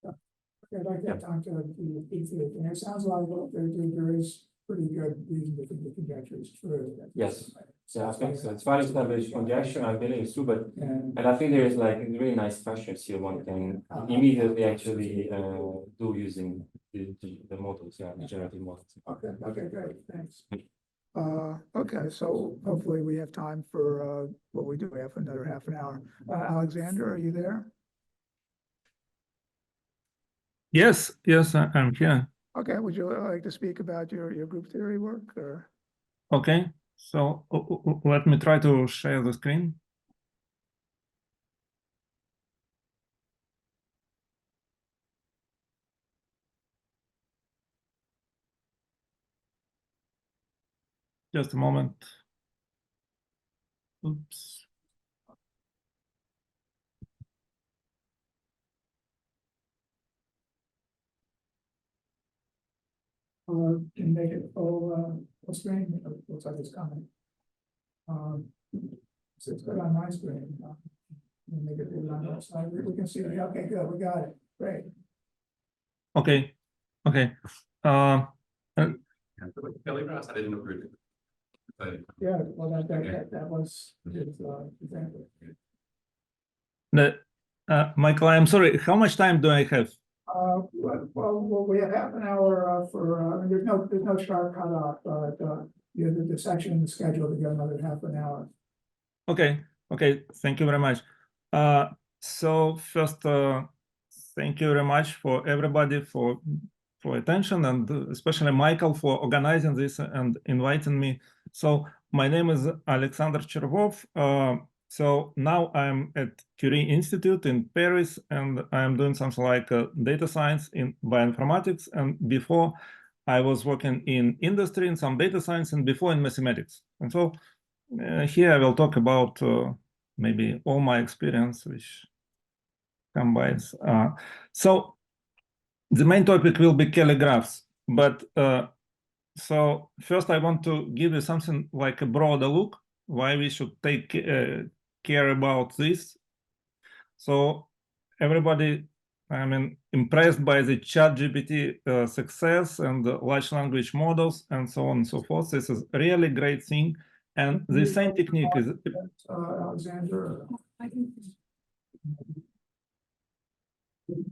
Okay, I'd like to have time to eat it, and it sounds like what they're doing, there is pretty good reason to think the conjecture is true. Yes. So I think so. It's well established conjecture, I believe it's true, but And and I think there is like really nice questions here one can immediately actually do using the models, the generative models. okay, great, thanks. Okay, so hopefully we have time for what we do. We have another half an hour. Alexander, are you there? Yes, I'm here. Okay, would you like to speak about your group theory work, or? Okay, so let me try to share the screen. Just a moment. Oops. can make it full screen, it looks like it's coming. So it's good on my screen. Make it big on that side, we can see it, okay, good, we got it, great. Okay, okay. Kelly Ross, I didn't agree. Yeah, well, that was his example. Michael, I'm sorry, how much time do I have? Well, we have half an hour for, there's no sharp cutoff, but you know, the section in the schedule to get another half an hour. Okay, okay, thank you very much. So first, thank you very much for everybody for attention, and especially Michael for organizing this and inviting me. So my name is Alexander Chervov. So now I'm at Curie Institute in Paris, and I'm doing something like data science in bioinformatics. And before I was working in industry in some data science, and before in mathematics. And so here I will talk about maybe all my experience, which combines. So the main topic will be Cayley graphs, but so first I want to give you something like a broader look why we should take care about this. So everybody, I mean, impressed by the ChatGPT success and the large language models and so on and so forth. This is a really great thing. And the same technique is... Alexander.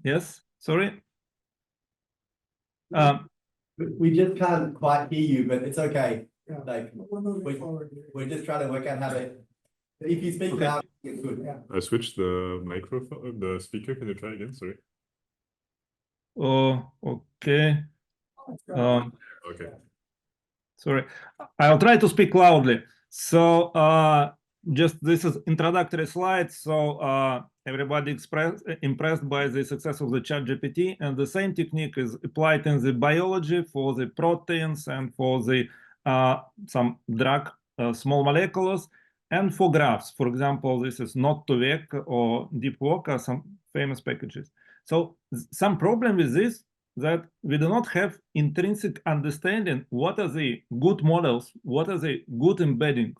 Yes, sorry? We just can't quite hear you, but it's okay. Yeah. Like, We're moving forward here. we're just trying to work out how to, if you speak Okay. loud, it's good. Yeah. I switched the microphone, the speaker. Can you try again? Sorry. Oh, okay. Okay. Sorry, I'll try to speak loudly. So just this is introductory slide. So everybody impressed by the success of the ChatGPT, and the same technique is applied in the biology for the proteins and for the some drug small molecules and for graphs. For example, this is Not2Vec or DeepWalk are some famous packages. So some problem with this that we do not have intrinsic understanding what are the good models, what are the good embeddings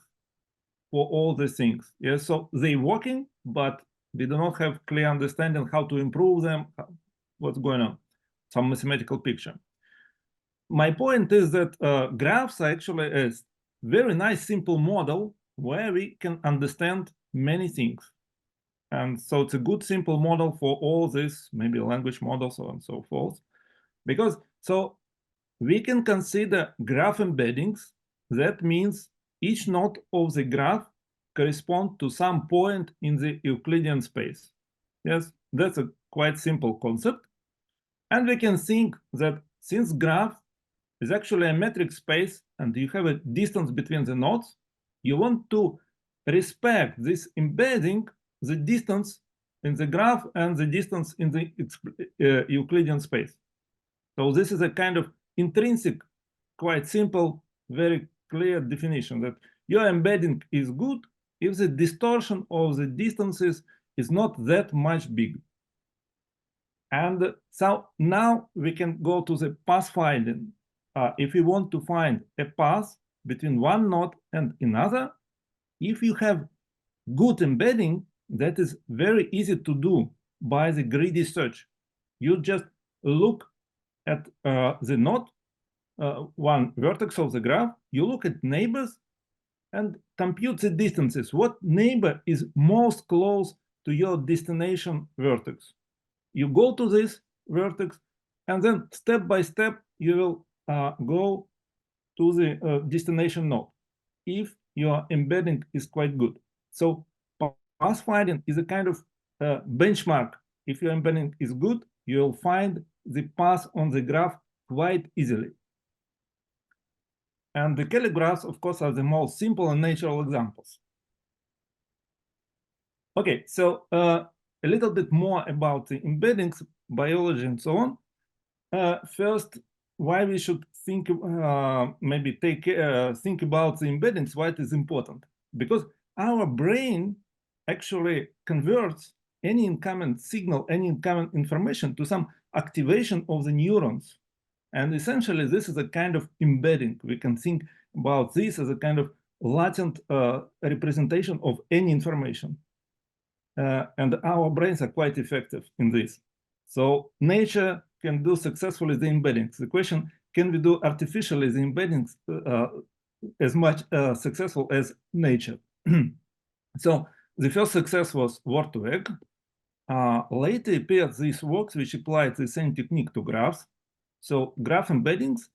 for all these things. Yes, so they're working, but we do not have clear understanding how to improve them, what's going on, some mathematical picture. My point is that graphs are actually a very nice simple model where we can understand many things. And so it's a good simple model for all these maybe language models and so forth. Because so we can consider graph embeddings. That means each node of the graph corresponds to some point in the Euclidean space. Yes, that's a quite simple concept. And we can think that since graph is actually a metric space and you have a distance between the nodes, you want to respect this embedding, the distance in the graph and the distance in the Euclidean space. So this is a kind of intrinsic, quite simple, very clear definition that your embedding is good if the distortion of the distances is not that much big. And so now we can go to the path finding. If we want to find a path between one node and another, if you have good embedding, that is very easy to do by the greedy search. You just look at the node, one vertex of the graph, you look at neighbors and compute the distances. What neighbor is most close to your destination vertex? You go to this vertex, and then step by step, you will go to the destination node if your embedding is quite good. So path finding is a kind of benchmark. If your embedding is good, you'll find the path on the graph quite easily. And the Cayley graphs, of course, are the most simple and natural examples. Okay, so a little bit more about the embeddings, biology, and so on. First, why we should think, maybe think about the embeddings, why it is important. Because our brain actually converts any incoming signal, any incoming information to some activation of the neurons. And essentially, this is a kind of embedding. We can think about this as a kind of latent representation of any information. And our brains are quite effective in this. So nature can do successfully the embeddings. The question, can we do artificially the embeddings as much successful as nature? So the first success was word-to-vec. Later appeared these works which applied the same technique to graphs. So graph embeddings,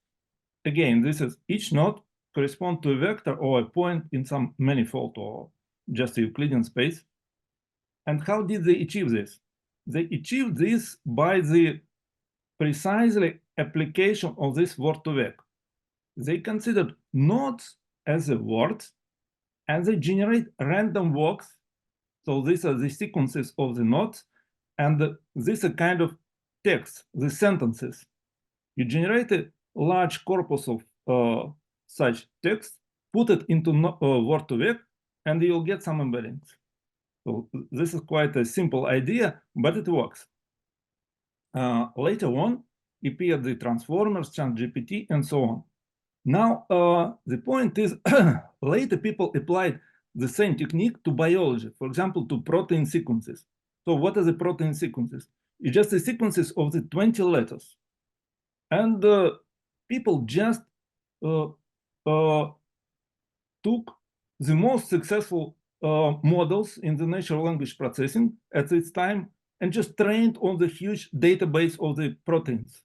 again, this is each node correspond to a vector or a point in some manifold or just a Euclidean space. And how did they achieve this? They achieved this by the precisely application of this word-to-vec. They considered nodes as a word, and they generate random works. So these are the sequences of the nodes, and these are kind of text, the sentences. You generate a large corpus of such text, put it into word-to-vec, and you'll get some embeddings. So this is quite a simple idea, but it works. Later on, appeared the transformers, ChatGPT, and so on. Now, the point is, later people applied the same technique to biology, for example, to protein sequences. So what are the protein sequences? It's just the sequences of the 20 letters. And people just took the most successful models in the natural language processing at its time and just trained on the huge database of the proteins.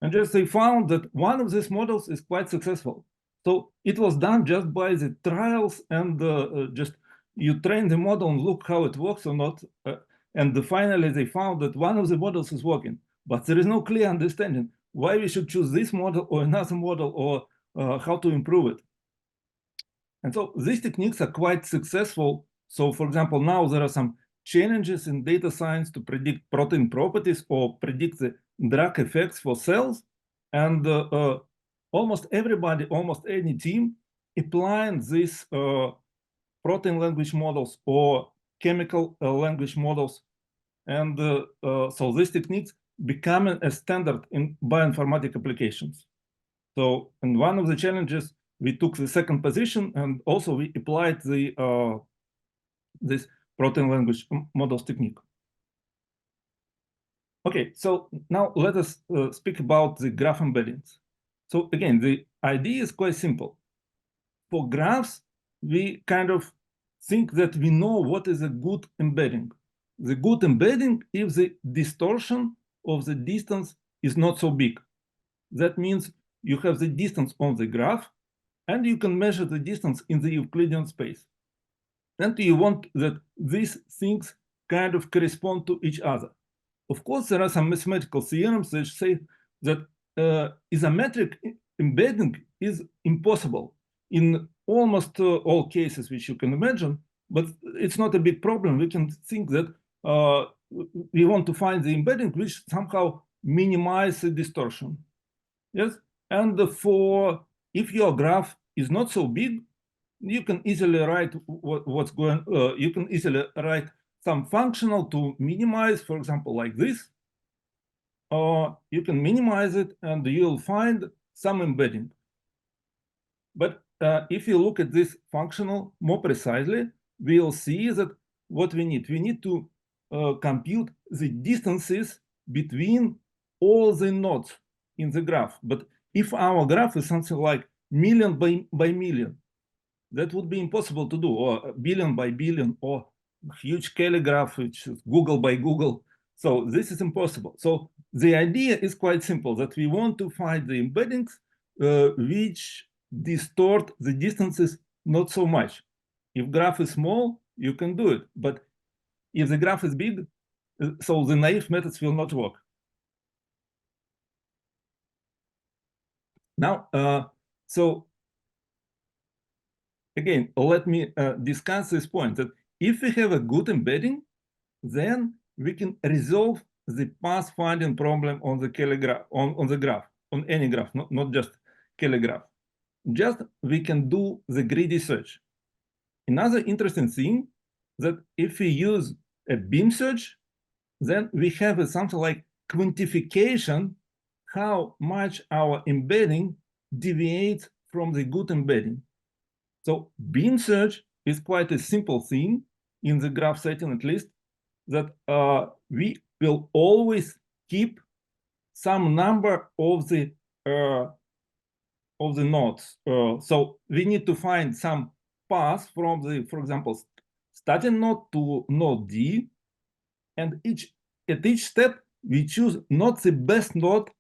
And just they found that one of these models is quite successful. So it was done just by the trials and just you train the model and look how it works or not. And finally they found that one of the models is working, but there is no clear understanding why we should choose this model or another model or how to improve it. And so these techniques are quite successful. So for example, now there are some challenges in data science to predict protein properties or predict the drug effects for cells. And almost everybody, almost any team applying these protein language models or chemical language models. And so these techniques becoming a standard in bioinformatic applications. So, and one of the challenges, we took the second position and also we applied the this protein language models technique. Okay, so now let us speak about the graph embeddings. So again, the idea is quite simple. For graphs, we kind of think that we know what is a good embedding. The good embedding if the distortion of the distance is not so big. That means you have the distance on the graph and you can measure the distance in the Euclidean space. And you want that these things kind of correspond to each other. Of course, there are some mathematical theorems that say that isometric embedding is impossible in almost all cases which you can imagine, but it's not a big problem. We can think that we want to find the embedding which somehow minimize the distortion. Yes, and if your graph is not so big, you can easily write what's going. You can easily write some functional to minimize, for example, like this. Or you can minimize it, and you'll find some embedding. But if you look at this functional more precisely, we'll see that what we need to compute the distances between all the nodes in the graph. But if our graph is something like million by million, that would be impossible to do, or billion by billion, or huge Cayley graph, which is Google by Google. So this is impossible. So the idea is quite simple, that we want to find the embeddings which distort the distances not so much. If graph is small, you can do it. But if the graph is big, so the naive methods will not work. Now, so again, let me discuss this point, that if we have a good embedding, then we can resolve the path finding problem on the Cayley graph, on the graph, on any graph, not just Cayley graph. Just we can do the greedy search. Another interesting thing, that if we use a beam search, then we have something like quantification how much our embedding deviates from the good embedding. So beam search is quite a simple thing in the graph setting, at least, that we will always keep some number of the nodes. So we need to find some path from the, for example, starting node to node D, and at each step we choose not the best node,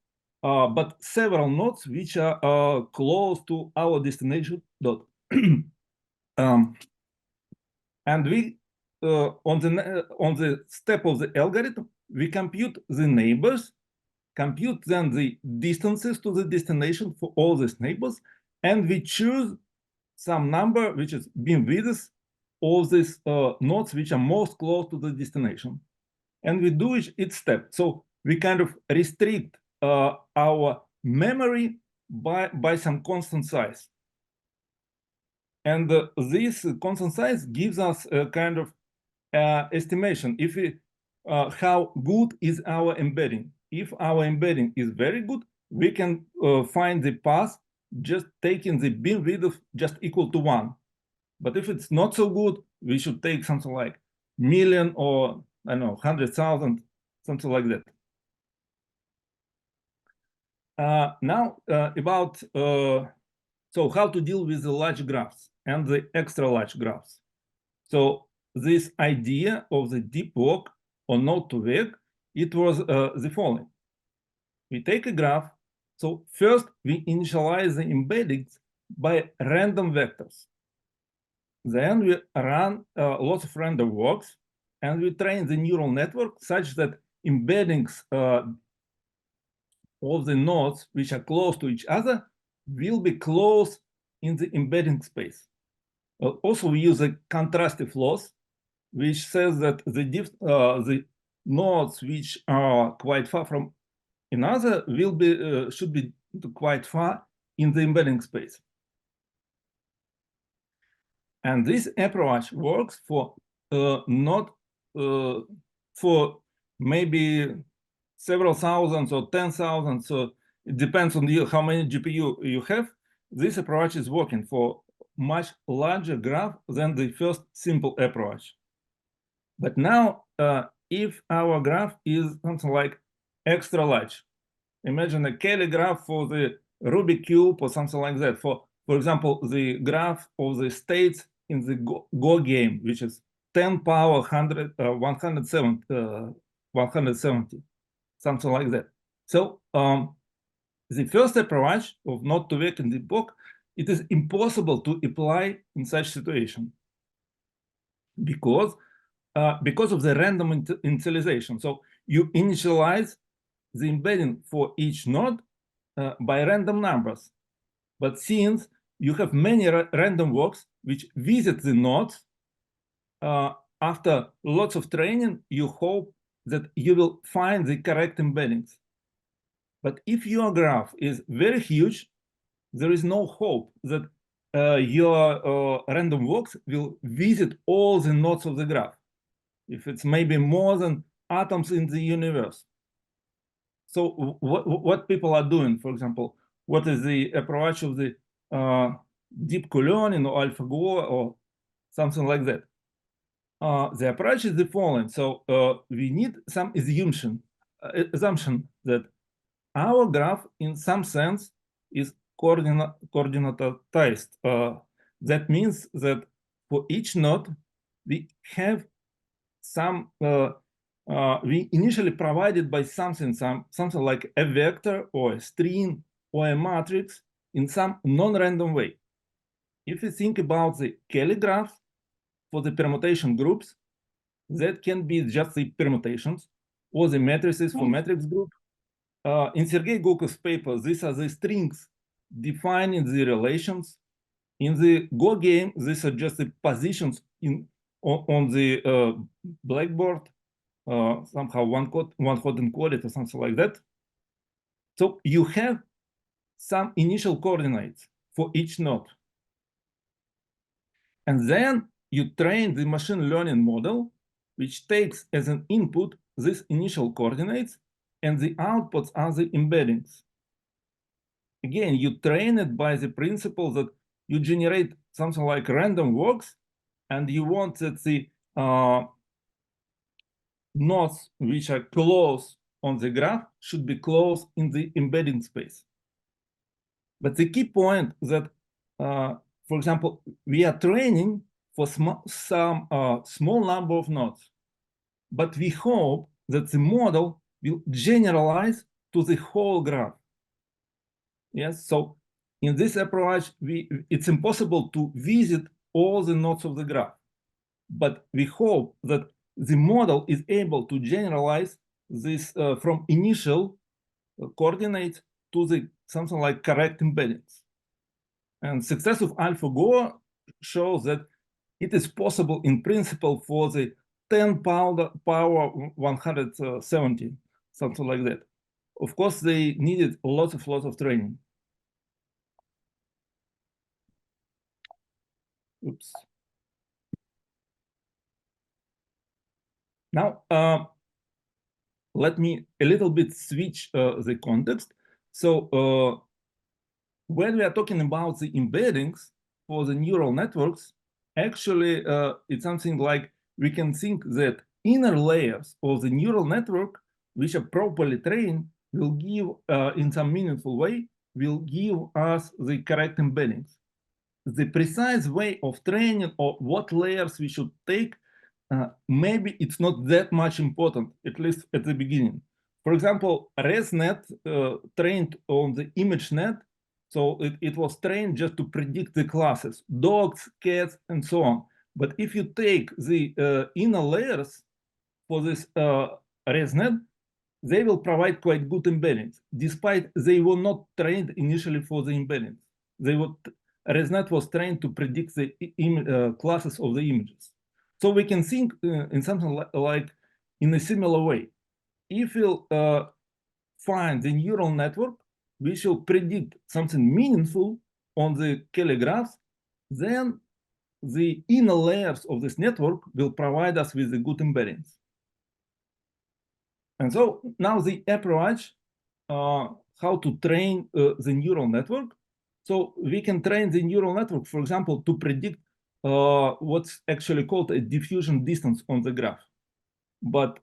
but several nodes which are close to our destination node. And we on the step of the algorithm, we compute the neighbors, compute then the distances to the destination for all these neighbors, and we choose some number which is beam width of these nodes which are most close to the destination. And we do each step. So we kind of restrict our memory by some constant size. And this constant size gives us a kind of estimation if we how good is our embedding. If our embedding is very good, we can find the path just taking the beam width just equal to 1. But if it's not so good, we should take something like million or I don't know 100,000, something like that. Now about so how to deal with the large graphs and the extra large graphs. So this idea of the deep work or node to vec, it was the following. We take a graph. So first we initialize the embeddings by random vectors. Then we run lots of random walks, and we train the neural network such that embeddings of the nodes which are close to each other will be close in the embedding space. Also, we use a contrastive loss, which says that the nodes which are quite far from another will be should be quite far in the embedding space. And this approach works for not for maybe several thousands or 10,000. So it depends on you how many GPU you have. This approach is working for much larger graph than the first simple approach. But now, if our graph is something like extra large, imagine a Cayley graph for the Rubik cube or something like that. For example, the graph of the states in the Go game, which is 10 power 170, something like that. So the first approach of node to vec in the book, it is impossible to apply in such situation because of the random initialization. So you initialize the embedding for each node by random numbers. But since you have many random walks which visit the nodes, after lots of training, you hope that you will find the correct embeddings. But if your graph is very huge, there is no hope that your random walks will visit all the nodes of the graph, if it's maybe more than atoms in the universe. So what people are doing, for example, what is the approach of the deep learning or AlphaGo or something like that? The approach is the following. So we need some assumption that our graph, in some sense, is coordinatized. That means that for each node, we have some, we initially provided by something like a vector or a string or a matrix in some non-random way. If you think about the Cayley graph for the permutation groups, that can be just the permutations or the matrices for matrix group. In Sergei Gukov's paper, these are the strings defining the relations. In the Go game, these are just the positions on the blackboard, somehow one hot encoded or something like that. So you have some initial coordinates for each node. And then you train the machine learning model, which takes as an input these initial coordinates and the outputs are the embeddings. Again, you train it by the principle that you generate something like random walks, and you want that the nodes which are close on the graph should be close in the embedding space. But the key point that, for example, we are training for some small number of nodes, but we hope that the model will generalize to the whole graph. Yes, so in this approach, it's impossible to visit all the nodes of the graph, but we hope that the model is able to generalize this from initial coordinates to the something like correct embeddings. And success of AlphaGo shows that it is possible in principle for the 10 power 170, something like that. Of course, they needed lots of training. Oops. Now, let me a little bit switch the context. So when we are talking about the embeddings for the neural networks, actually, it's something like we can think that inner layers of the neural network, which are properly trained, will give, in some meaningful way, will give us the correct embeddings. The precise way of training or what layers we should take, maybe it's not that much important, at least at the beginning. For example, ResNet trained on the ImageNet, so it was trained just to predict the classes, dogs, cats, and so on. But if you take the inner layers for this ResNet, they will provide quite good embeddings, despite they were not trained initially for the embeddings. ResNet was trained to predict the classes of the images. So we can think in something like in a similar way. If we'll find the neural network, we shall predict something meaningful on the Cayley graphs, then the inner layers of this network will provide us with the good embeddings. And so now the approach, how to train the neural network. So we can train the neural network, for example, to predict what's actually called a diffusion distance on the graph. But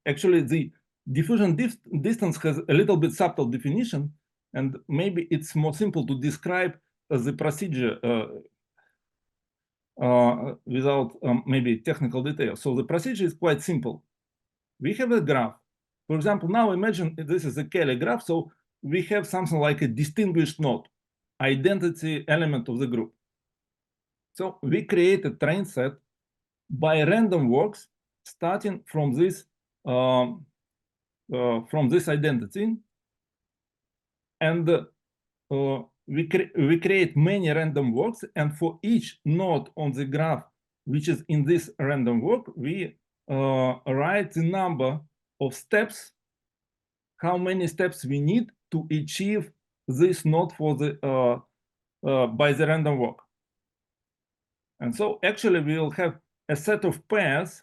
actually the diffusion distance has a little bit subtle definition, and maybe it's more simple to describe the procedure without maybe technical detail. So the procedure is quite simple. We have a graph. For example, now imagine this is a Cayley graph, so we have something like a distinguished node, identity element of the group. So we create a train set by random walks starting from this identity, and we create many random walks, and for each node on the graph which is in this random walk, we write the number of steps, how many steps we need to achieve this node for the by the random walk. And so actually we will have a set of pairs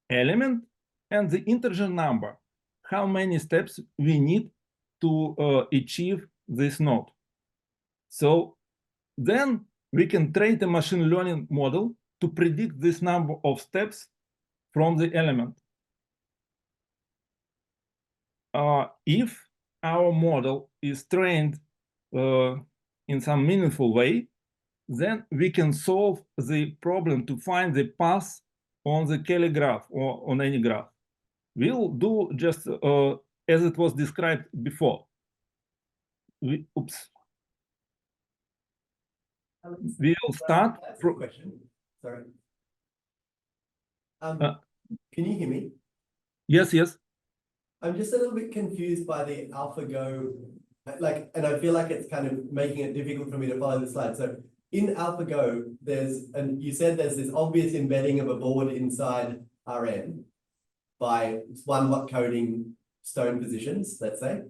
element and the integer number, how many steps we need to achieve this node. So then we can train a machine learning model to predict this number of steps from the element. If our model is trained in some meaningful way, then we can solve the problem to find the path on the Cayley graph or on any graph. We'll do just as it was described before. Oops. We'll start. Question. Sorry. Can you hear me? Yes, yes. I'm just a little bit confused by the AlphaGo, and I feel like it's kind of making it difficult for me to follow the slide. So in AlphaGo, you said there's this obvious embedding of a board inside Rn by one coding stone positions, let's say.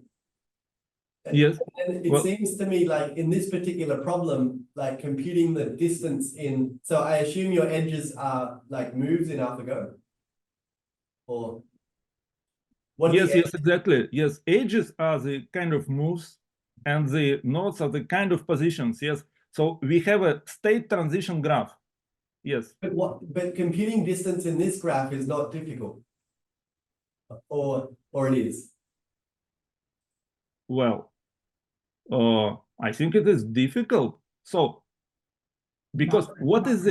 Yes. And it seems to me like in this particular problem, like computing the distance so I assume your edges are like moves in AlphaGo. Or what Yes, the yes, exactly. Yes, edges are the kind of moves, and the nodes are the kind of positions. Yes, so we have a state transition graph. Yes. but computing distance in this graph is not difficult. Or it is. Well, I think it is difficult. So, because what is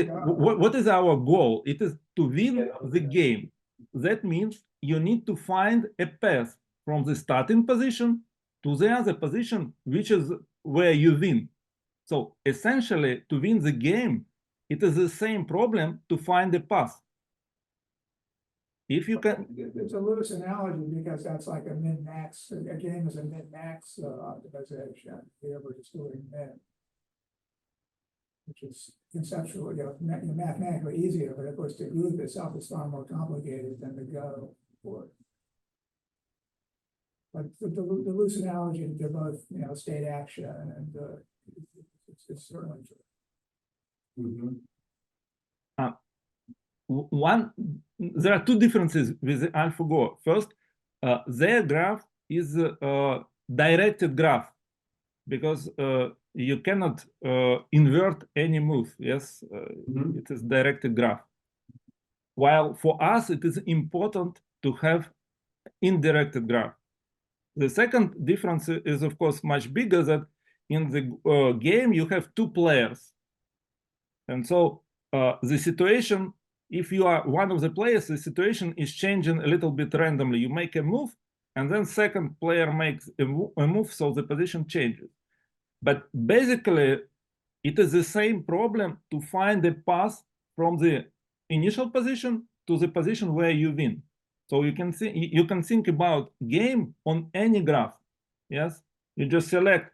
our goal? It is to win the game. That means you need to find a path from the starting position to the other position, which is where you win. So essentially, to win the game, it is the same problem to find a path. If you can, It's a loose analogy because that's like a min-max, a game is a min-max optimization, here we're just doing min. Which is conceptually, mathematically easier, but of course the group itself is far more complicated than the Go for. But the loose analogy, they're both, state action and it's certainly true. there are two differences with the AlphaGo. First, their graph is a directed graph because you cannot invert any move. Yes, it is directed graph. While for us, it is important to have indirected graph. The second difference is, of course, much bigger, that in the game, you have two players. And so the situation, if you are one of the players, the situation is changing a little bit randomly. You make a move, and then second player makes a move, so the position changes. But basically, it is the same problem to find a path from the initial position to the position where you win. So you can think about game on any graph. Yes, you just select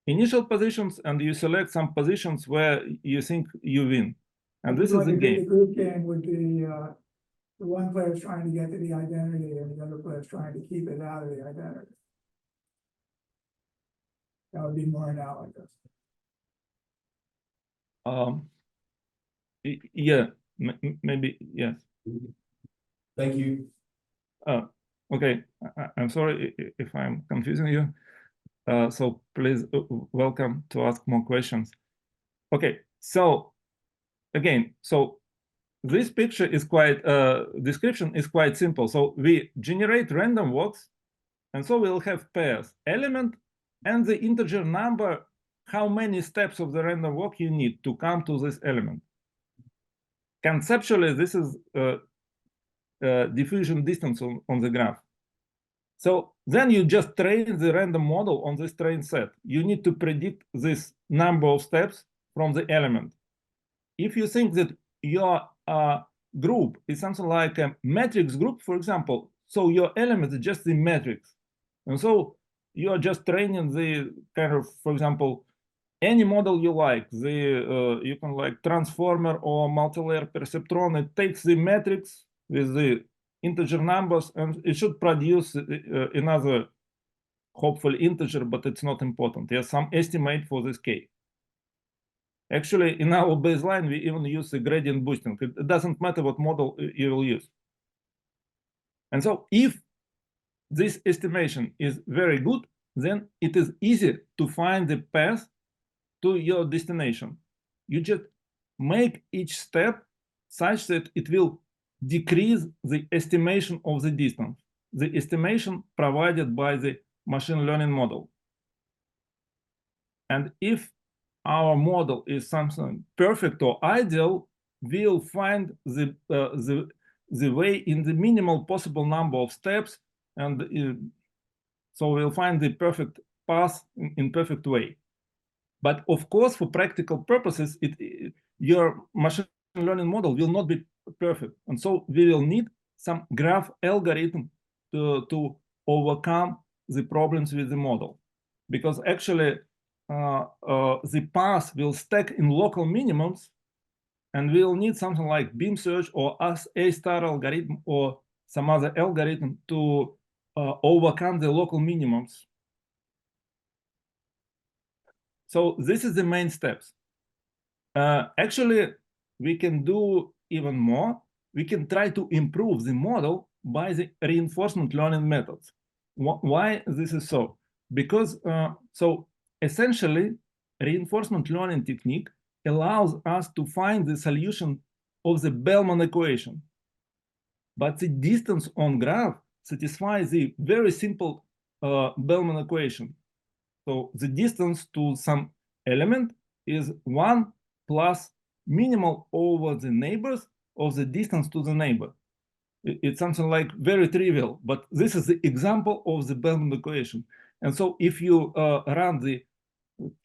initial positions and you select some positions where you think you win, and this is the game. The group game would be the one player is trying to get to the identity and the other player is trying to keep it out of the identity. That would be more analogous. Yeah, maybe, yes. Thank you. Okay, I'm sorry if I'm confusing you. So please welcome to ask more questions. Okay, so again, so this picture is quite, description is quite simple. So we generate random walks, and so we'll have pairs, element, and the integer number, how many steps of the random walk you need to come to this element. Conceptually, this is diffusion distance on the graph. So then you just train the random model on this train set. You need to predict this number of steps from the element. If you think that your group is something like a matrix group, for example, so your element is just the matrix. And so you are just training the kind of, for example, any model you like, you can like transformer or multi-layer perceptron. It takes the matrix with the integer numbers and it should produce another hopefully integer, but it's not important. There's some estimate for this k. Actually, in our baseline, we even use the gradient boosting. It doesn't matter what model you will use. And so if this estimation is very good, then it is easy to find the path to your destination. You just make each step such that it will decrease the estimation of the distance, the estimation provided by the machine learning model. And if our model is something perfect or ideal, we'll find the way in the minimal possible number of steps, and so we'll find the perfect path in perfect way. But of course, for practical purposes, your machine learning model will not be perfect. And so we will need some graph algorithm to overcome the problems with the model. Because actually, the path will stack in local minimums, and we'll need something like beam search or A-star algorithm or some other algorithm to overcome the local minimums. So this is the main steps. Actually, we can do even more. We can try to improve the model by the reinforcement learning methods. Why this is so? Because so essentially, reinforcement learning technique allows us to find the solution of the Bellman equation. But the distance on graph satisfies the very simple Bellman equation. So the distance to some element is 1 plus minimal over the neighbors of the distance to the neighbor. It's something like very trivial, but this is the example of the Bellman equation. And so if you run the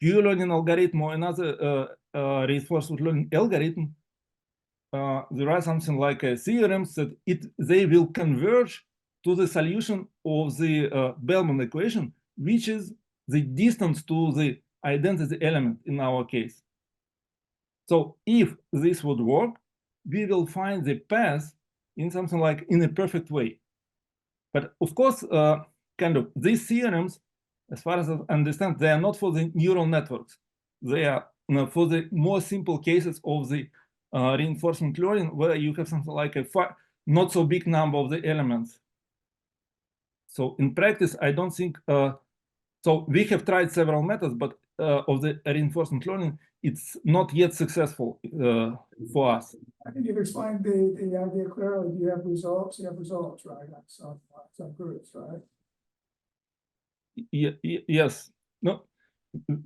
Q-learning algorithm or another reinforcement learning algorithm, there are something like theorems that they will converge to the solution of the Bellman equation, which is the distance to the identity element in our case. So if this would work, we will find the path in something like in a perfect way. But of course, kind of these theorems, as far as I understand, they are not for the neural networks. They are for the more simple cases of the reinforcement learning, where you have something like a not so big number of the elements. So in practice, I don't think, so we have tried several methods, but of the reinforcement learning, it's not yet successful for us. I think you've explained the idea clearly. You have results, right? On some groups, right? Yes. No,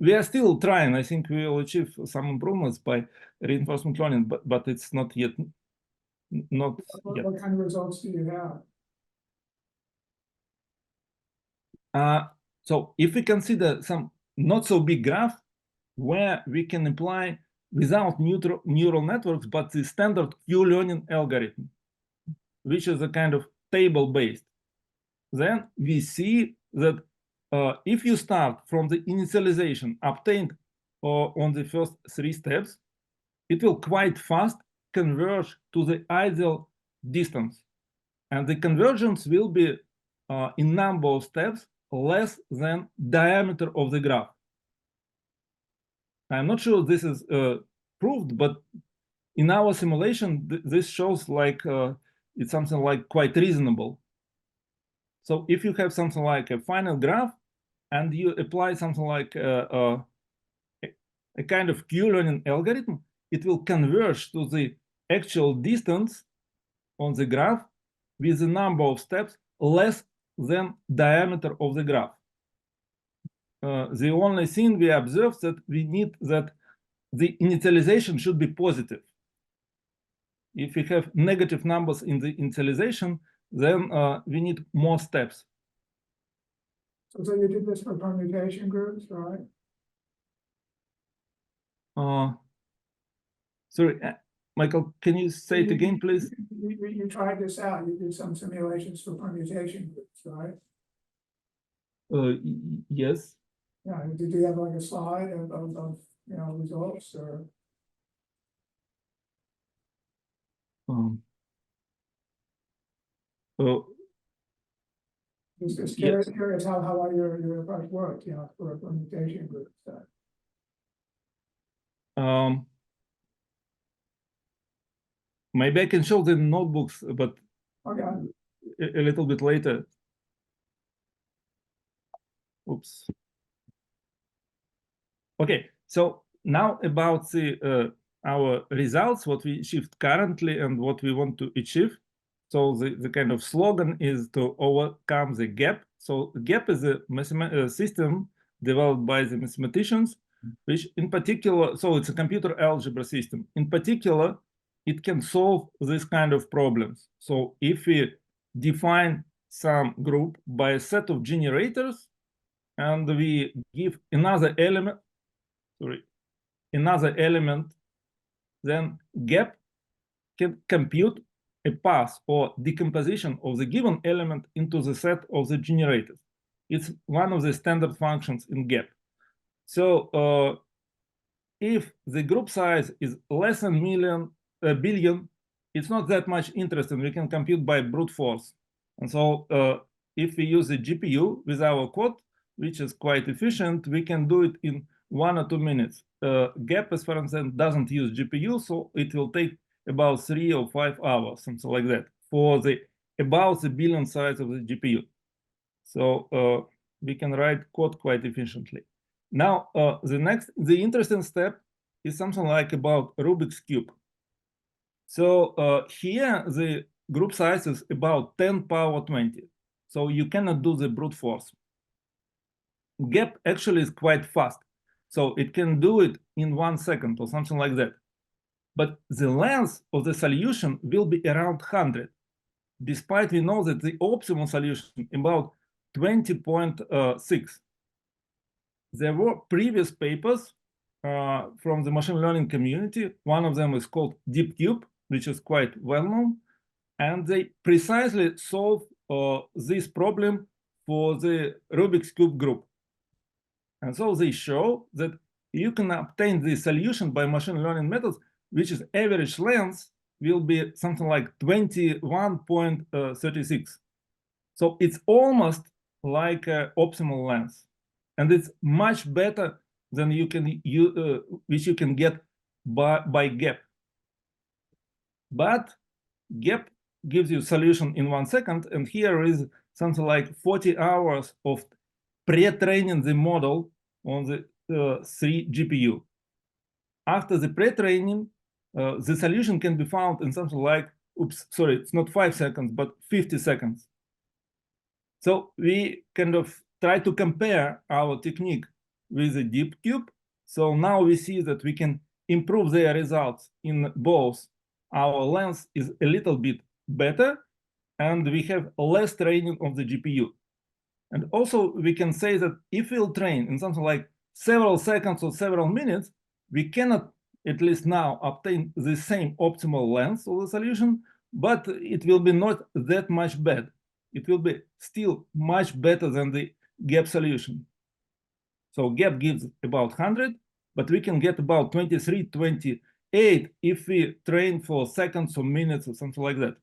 we are still trying. I think we will achieve some improvements by reinforcement learning, but it's not yet. What kind of results do you have? So if we consider some not so big graph where we can apply without neural networks, but the standard Q-learning algorithm, which is a kind of table-based, then we see that if you start from the initialization obtained on the first 3 steps, it will quite fast converge to the ideal distance. And the convergence will be in number of steps less than diameter of the graph. I'm not sure this is proved, but in our simulation, this shows like it's something like quite reasonable. So if you have something like a finite graph and you apply something like a kind of Q-learning algorithm, it will converge to the actual distance on the graph with the number of steps less than diameter of the graph. The only thing we observe that we need that the initialization should be positive. If we have negative numbers in the initialization, then we need more steps. So you did this for permutation groups, right? Sorry, Michael, can you say it again, please? You tried this out. You did some simulations for permutation groups, right? Yes. Yeah. Did you have like a slide of results or? Just curious how your approach worked, for a permutation group. Maybe I can show the notebooks, but okay. a little bit later. Oops. Okay, so now about the our results, what we achieved currently and what we want to achieve. So the kind of slogan is to overcome the gap. So gap is a system developed by the mathematicians, which in particular, so it's a computer algebra system. In particular, it can solve this kind of problems. So if we define some group by a set of generators and we give another element, then gap can compute a path or decomposition of the given element into the set of the generators. It's one of the standard functions in gap. So if the group size is less than billion, it's not that much interesting. We can compute by brute force. And so if we use the GPU with our code, which is quite efficient, we can do it in 1 or 2 minutes. Gap, as far as I understand, doesn't use GPU, so it will take about 3 or 5 hours, something like that, for the about the billion size of the GPU. So we can write code quite efficiently. Now, the interesting step is something like about Rubik's Cube. So here the group size is about 10 power 20. So you cannot do the brute force. Gap actually is quite fast. So it can do it in 1 second or something like that. But the length of the solution will be around 100, despite we know that the optimal solution about 20.6. There were previous papers from the machine learning community. One of them is called DeepCube, which is quite well known. And they precisely solve this problem for the Rubik's Cube group. And so they show that you can obtain the solution by machine learning methods, which is average length will be something like 21.36. So it's almost like optimal length. And it's much better than which you can get by gap. But gap gives you solution in 1 second, and here is something like 40 hours of pre-training the model on the 3 GPU. After the pre-training, the solution can be found in something like, it's not 5 seconds, but 50 seconds. So we kind of try to compare our technique with the DeepCube. So now we see that we can improve their results in both. Our length is a little bit better, and we have less training of the GPU. And also we can say that if we'll train in something like several seconds or several minutes, we cannot, at least now, obtain the same optimal length of the solution, but it will be not that much bad. It will be still much better than the gap solution. So gap gives about 100, but we can get about 23, 28 if we train for seconds or minutes or something like that.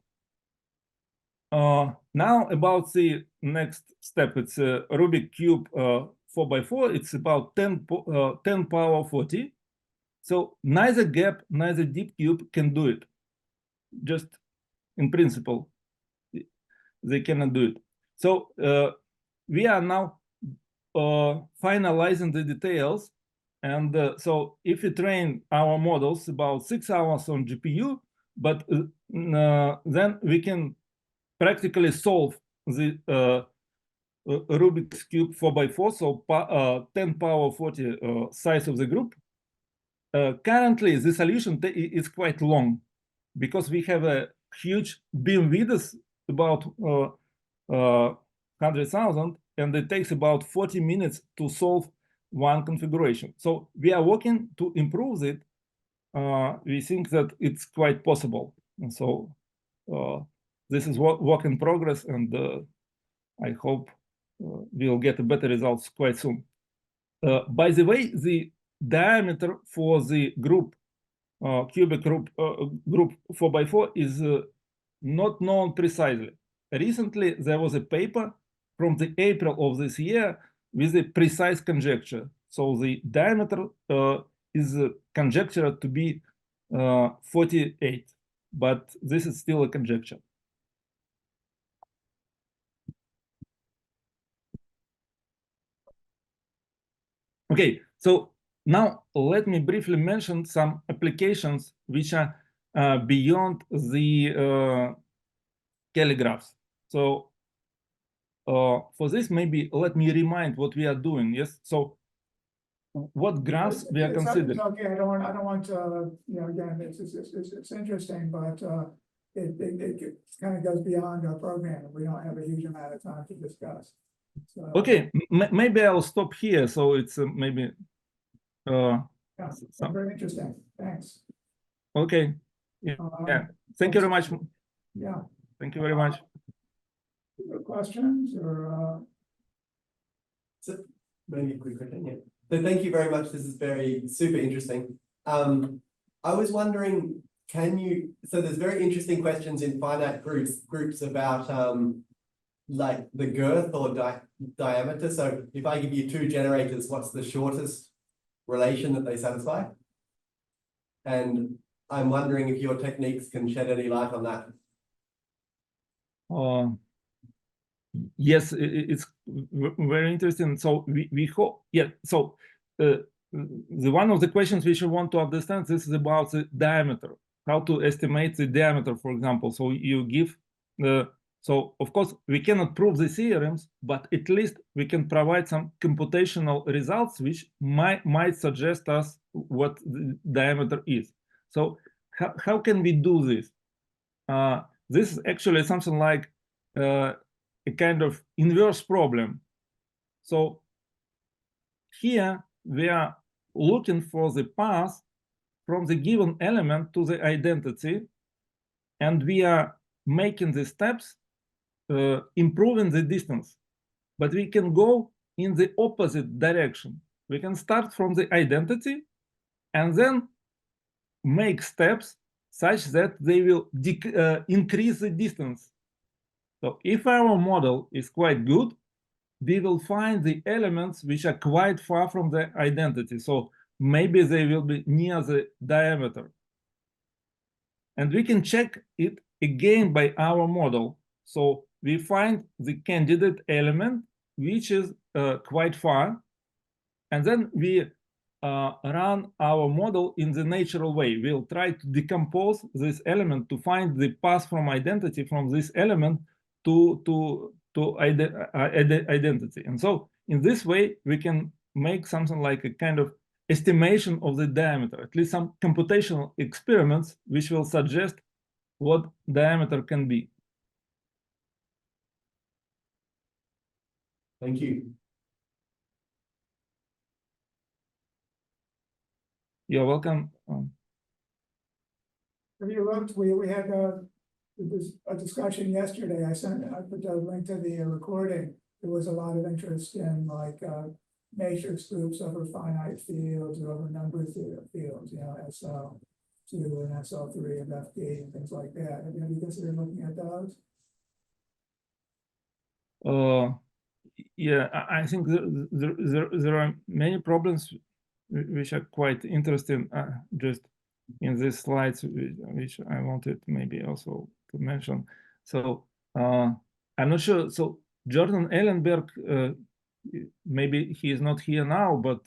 Now about the next step, it's a Rubik Cube 4x4. It's about 10 power 40. So neither gap, neither DeepCube can do it. Just in principle, they cannot do it. So we are now finalizing the details. And so if we train our models about 6 hours on GPU, but then we can practically solve the Rubik's Cube 4x4, so 10 power 40 size of the group. Currently, the solution is quite long because we have a huge beam width, about 100,000, and it takes about 40 minutes to solve one configuration. So we are working to improve it. We think that it's quite possible. And so this is work in progress, and I hope we'll get better results quite soon. By the way, the diameter for the group, cubic group 4x4 is not known precisely. Recently, there was a paper from the April of this year with a precise conjecture. So the diameter is conjectured to be 48, but this is still a conjecture. Okay, so now let me briefly mention some applications which are beyond the Cayley graphs. So for this, maybe let me remind what we are doing. Yes, so what graphs we are considering? Okay, I don't want to, again, it's interesting, but it kind of goes beyond our program. We don't have a huge amount of time to discuss. So, okay, maybe I'll stop here. So it's maybe. yeah, very interesting. Thanks. Okay. Yeah. Thank you very much. Yeah. Thank you very much. Questions or? So maybe a quick question, yeah. So thank you very much. This is super interesting. I was wondering, so there's very interesting questions in finite groups about like the girth or diameter. So if I give you 2 generators, what's the shortest relation that they satisfy? And I'm wondering if your techniques can shed any light on that. yes, it's very interesting. So we hope, yeah. So the one of the questions which I want to understand, this is about the diameter, how to estimate the diameter, for example. So you give the, so of course we cannot prove the theorems, but at least we can provide some computational results which might suggest us what the diameter is. So how can we do this? This is actually something like a kind of inverse problem. So here we are looking for the path from the given element to the identity, and we are making the steps improving the distance. But we can go in the opposite direction. We can start from the identity and then make steps such that they will increase the distance. So if our model is quite good, we will find the elements which are quite far from the identity. So maybe they will be near the diameter. And we can check it again by our model. So we find the candidate element, which is quite far. And then we run our model in the natural way. We'll try to decompose this element to find the path from identity from this element to identity. And so in this way, we can make something like a kind of estimation of the diameter, at least some computational experiments which will suggest what diameter can be. Thank you. You're welcome. Have you looked, we had a discussion yesterday, I put a link to the recording. There was a lot of interest in like matrix groups over finite fields or over numbered fields, you know, SL2 and SL3 and FD and things like that. Have you considered looking at those? Yeah, I think there are many problems which are quite interesting just in these slides, which I wanted maybe also to mention. So I'm not sure. So Jordan Ellenberg, maybe he is not here now, but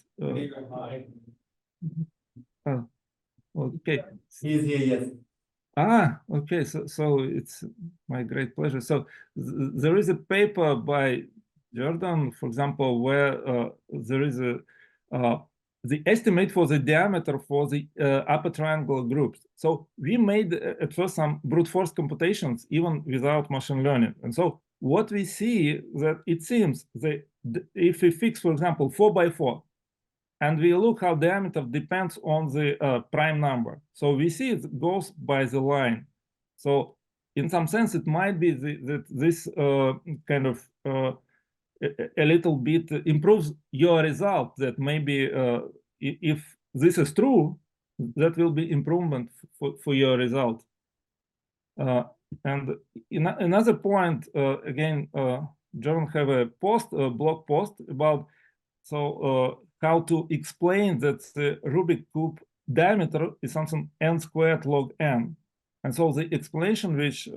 okay. He is here, yes. Okay. So it's my great pleasure. So there is a paper by Jordan, for example, where there is the estimate for the diameter for the upper triangle groups. So we made at first some brute force computations even without machine learning. And so what we see that it seems that if we fix, for example, 4 by 4, and we look how diameter depends on the prime number. So we see it goes by the line. So in some sense, it might be that this kind of a little bit improves your result, that maybe if this is true, that will be improvement for your result. And another point, again, John have a blog post about how to explain that the Rubik cube diameter is something n squared log n. And so the explanation which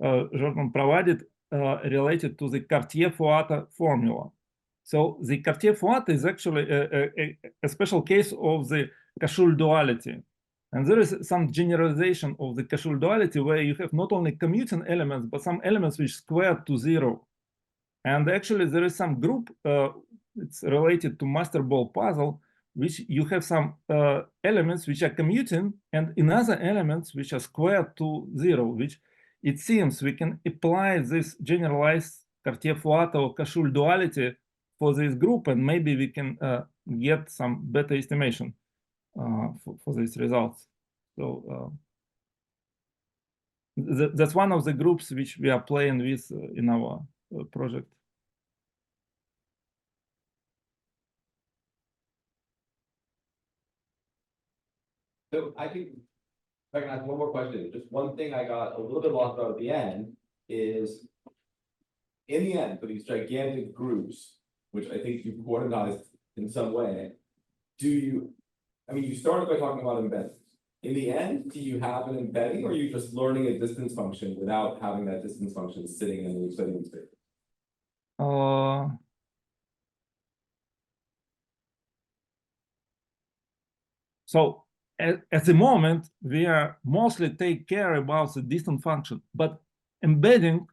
Jordan provided related to the Cartier-Fouata formula. So the Cartier-Fouata is actually a special case of the Cauchy duality. And there is some generalization of the Cauchy duality where you have not only commuting elements, but some elements which square to 0. And actually there is some group, it's related to master ball puzzle, which you have some elements which are commuting and another elements which are squared to 0, which it seems we can apply this generalized Cartier-Fouata or Cauchy duality for this group, and maybe we can get some better estimation for these results. So that's one of the groups which we are playing with in our project. So I think, if I can ask one more question, just one thing I got a little bit lost about at the end is, in the end, for these gigantic groups, which I think you've coordinated in some way, you started by talking about embeddings. in the end, do you have an embedding, or are you just learning a distance function without having that distance function sitting in the Euclidean space? So at the moment, we are mostly take care about the distance function, but embedding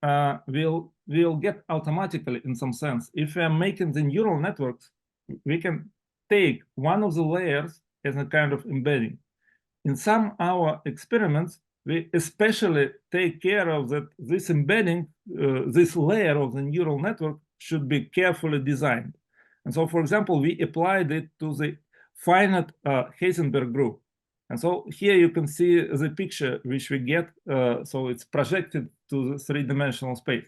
will get automatically in some sense. If we are making the neural networks, we can take one of the layers as a kind of embedding. In some our experiments, we especially take care of that this embedding, this layer of the neural network should be carefully designed. And so, for example, we applied it to the finite Heisenberg group. And so here you can see the picture which we get. So it's projected to the three-dimensional space.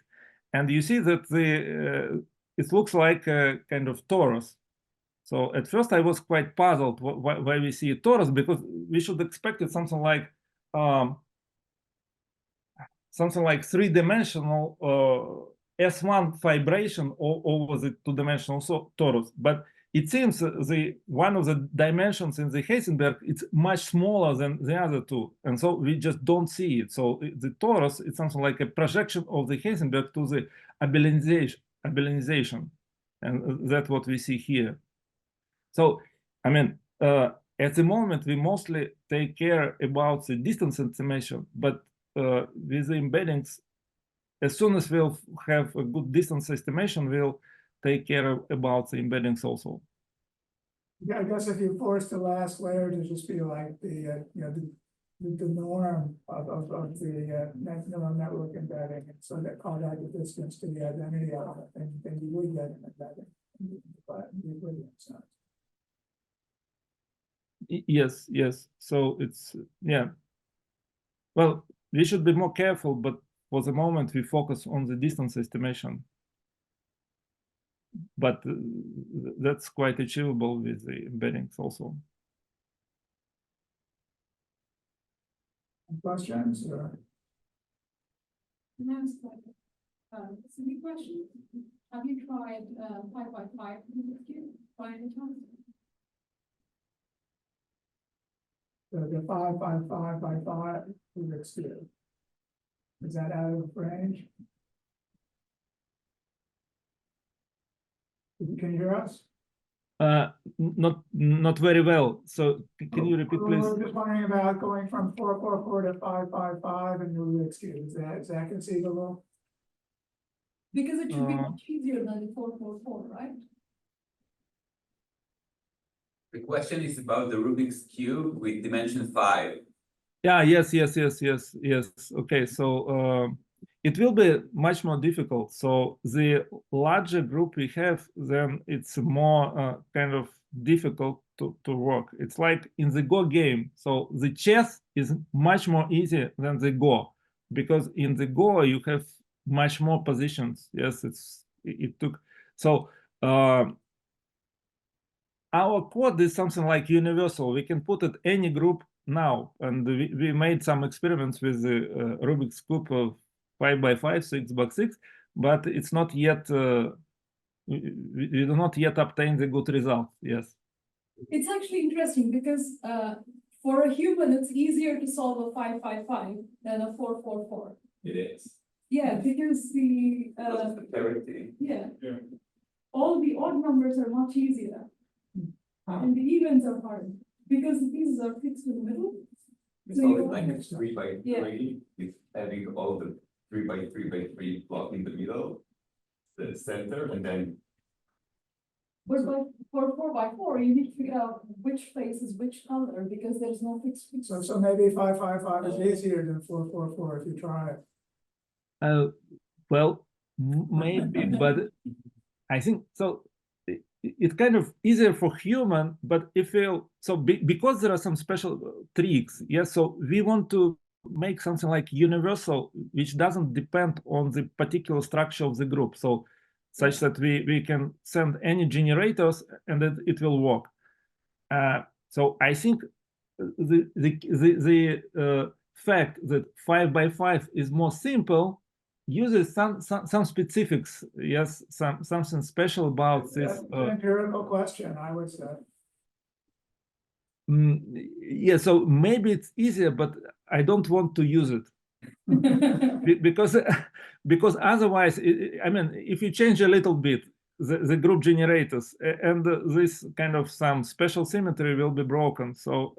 And you see that it looks like a kind of torus. So at first I was quite puzzled why we see a torus, because we should expect it something like three-dimensional S1 vibration over the two-dimensional torus. But it seems one of the dimensions in the Heisenberg it's much smaller than the other two, and so we just don't see it. So the torus is something like a projection of the Heisenberg to the abelianization, and that's what we see here. So I mean, at the moment we mostly take care about the distance estimation, but with the embeddings, as soon as we'll have a good distance estimation, we'll take care about the embeddings also. Yeah, I guess if you force the last layer to just be like the norm of the neural network embedding, and so that call that the distance to the identity element, then you would get an embedding. But you wouldn't. So. Yes, yes. So it's yeah. Well, we should be more careful, but for the moment we focus on the distance estimation. But that's quite achievable with the embeddings also. Questions? Can I ask a silly question? Have you tried 5x5 by any chance? The 5 by 5 by 5 Rubik's Cube. Is that out of range? Can you hear us? Not very well. So can you repeat, please? We're just wondering about going from 444 to 555 in Rubik's Cube. Is that conceivable? Because it should be much easier than the 444, right? The question is about the Rubik's Cube with dimension 5. Yeah, yes. Okay, so it will be much more difficult. So the larger group we have, then it's more kind of difficult to work. It's like in the Go game. So the chess is much more easy than the Go, because in the Go you have much more positions. Yes, it took. So our code is something like universal. We can put it any group now, and we made some experiments with the Rubik's Cube of 5 by 5, 6 by 6, but it's not yet. We do not yet obtain the good result. Yes. It's actually interesting because for a human, it's easier to solve a 555 than a 444. It is. Yeah, because the yeah, all the odd numbers are much easier, and the evens are hard because the pieces are fixed in the middle. It's So always like 3 by 3 Yeah. with having all the 3 by 3 by 3 block in the middle, the center, and then But for 4 by 4, you need to figure out which place is which color because there's no fixed. So maybe 555 is easier than 444 if you try it. Well, maybe, but I think so. It's kind of easier for human, but if you because there are some special tricks, yes. So we want to make something like universal, which doesn't depend on the particular structure of the group. So such that we can send any generators and that it will work. So I think the fact that 5 by 5 is more simple uses some specifics. Yes, something special about this. That's an empirical question, I would say. Yeah, so maybe it's easier, but I don't want to use it. Because because otherwise, I mean, if you change a little bit the group generators and this kind of some special symmetry will be broken. So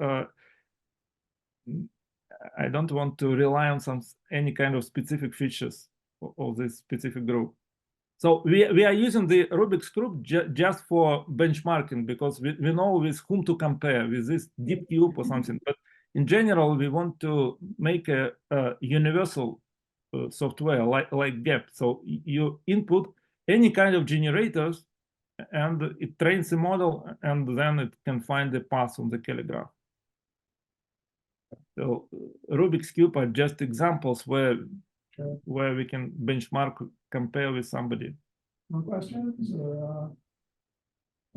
I don't want to rely on any kind of specific features of this specific group. So we are using the Rubik's Cube just for benchmarking because we know with whom to compare, with this deep cube or something. But in general, we want to make a universal software like GAP. So you input any kind of generators and it trains the model and then it can find the path on the Cayley graph. So Rubik's Cube are just examples where we can benchmark, compare with somebody. More questions or,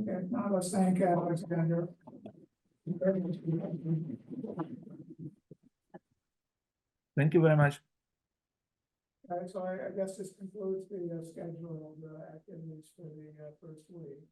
okay, now let's thank Alexander. Thank you very much. So I guess this concludes the schedule of the activities for the first week.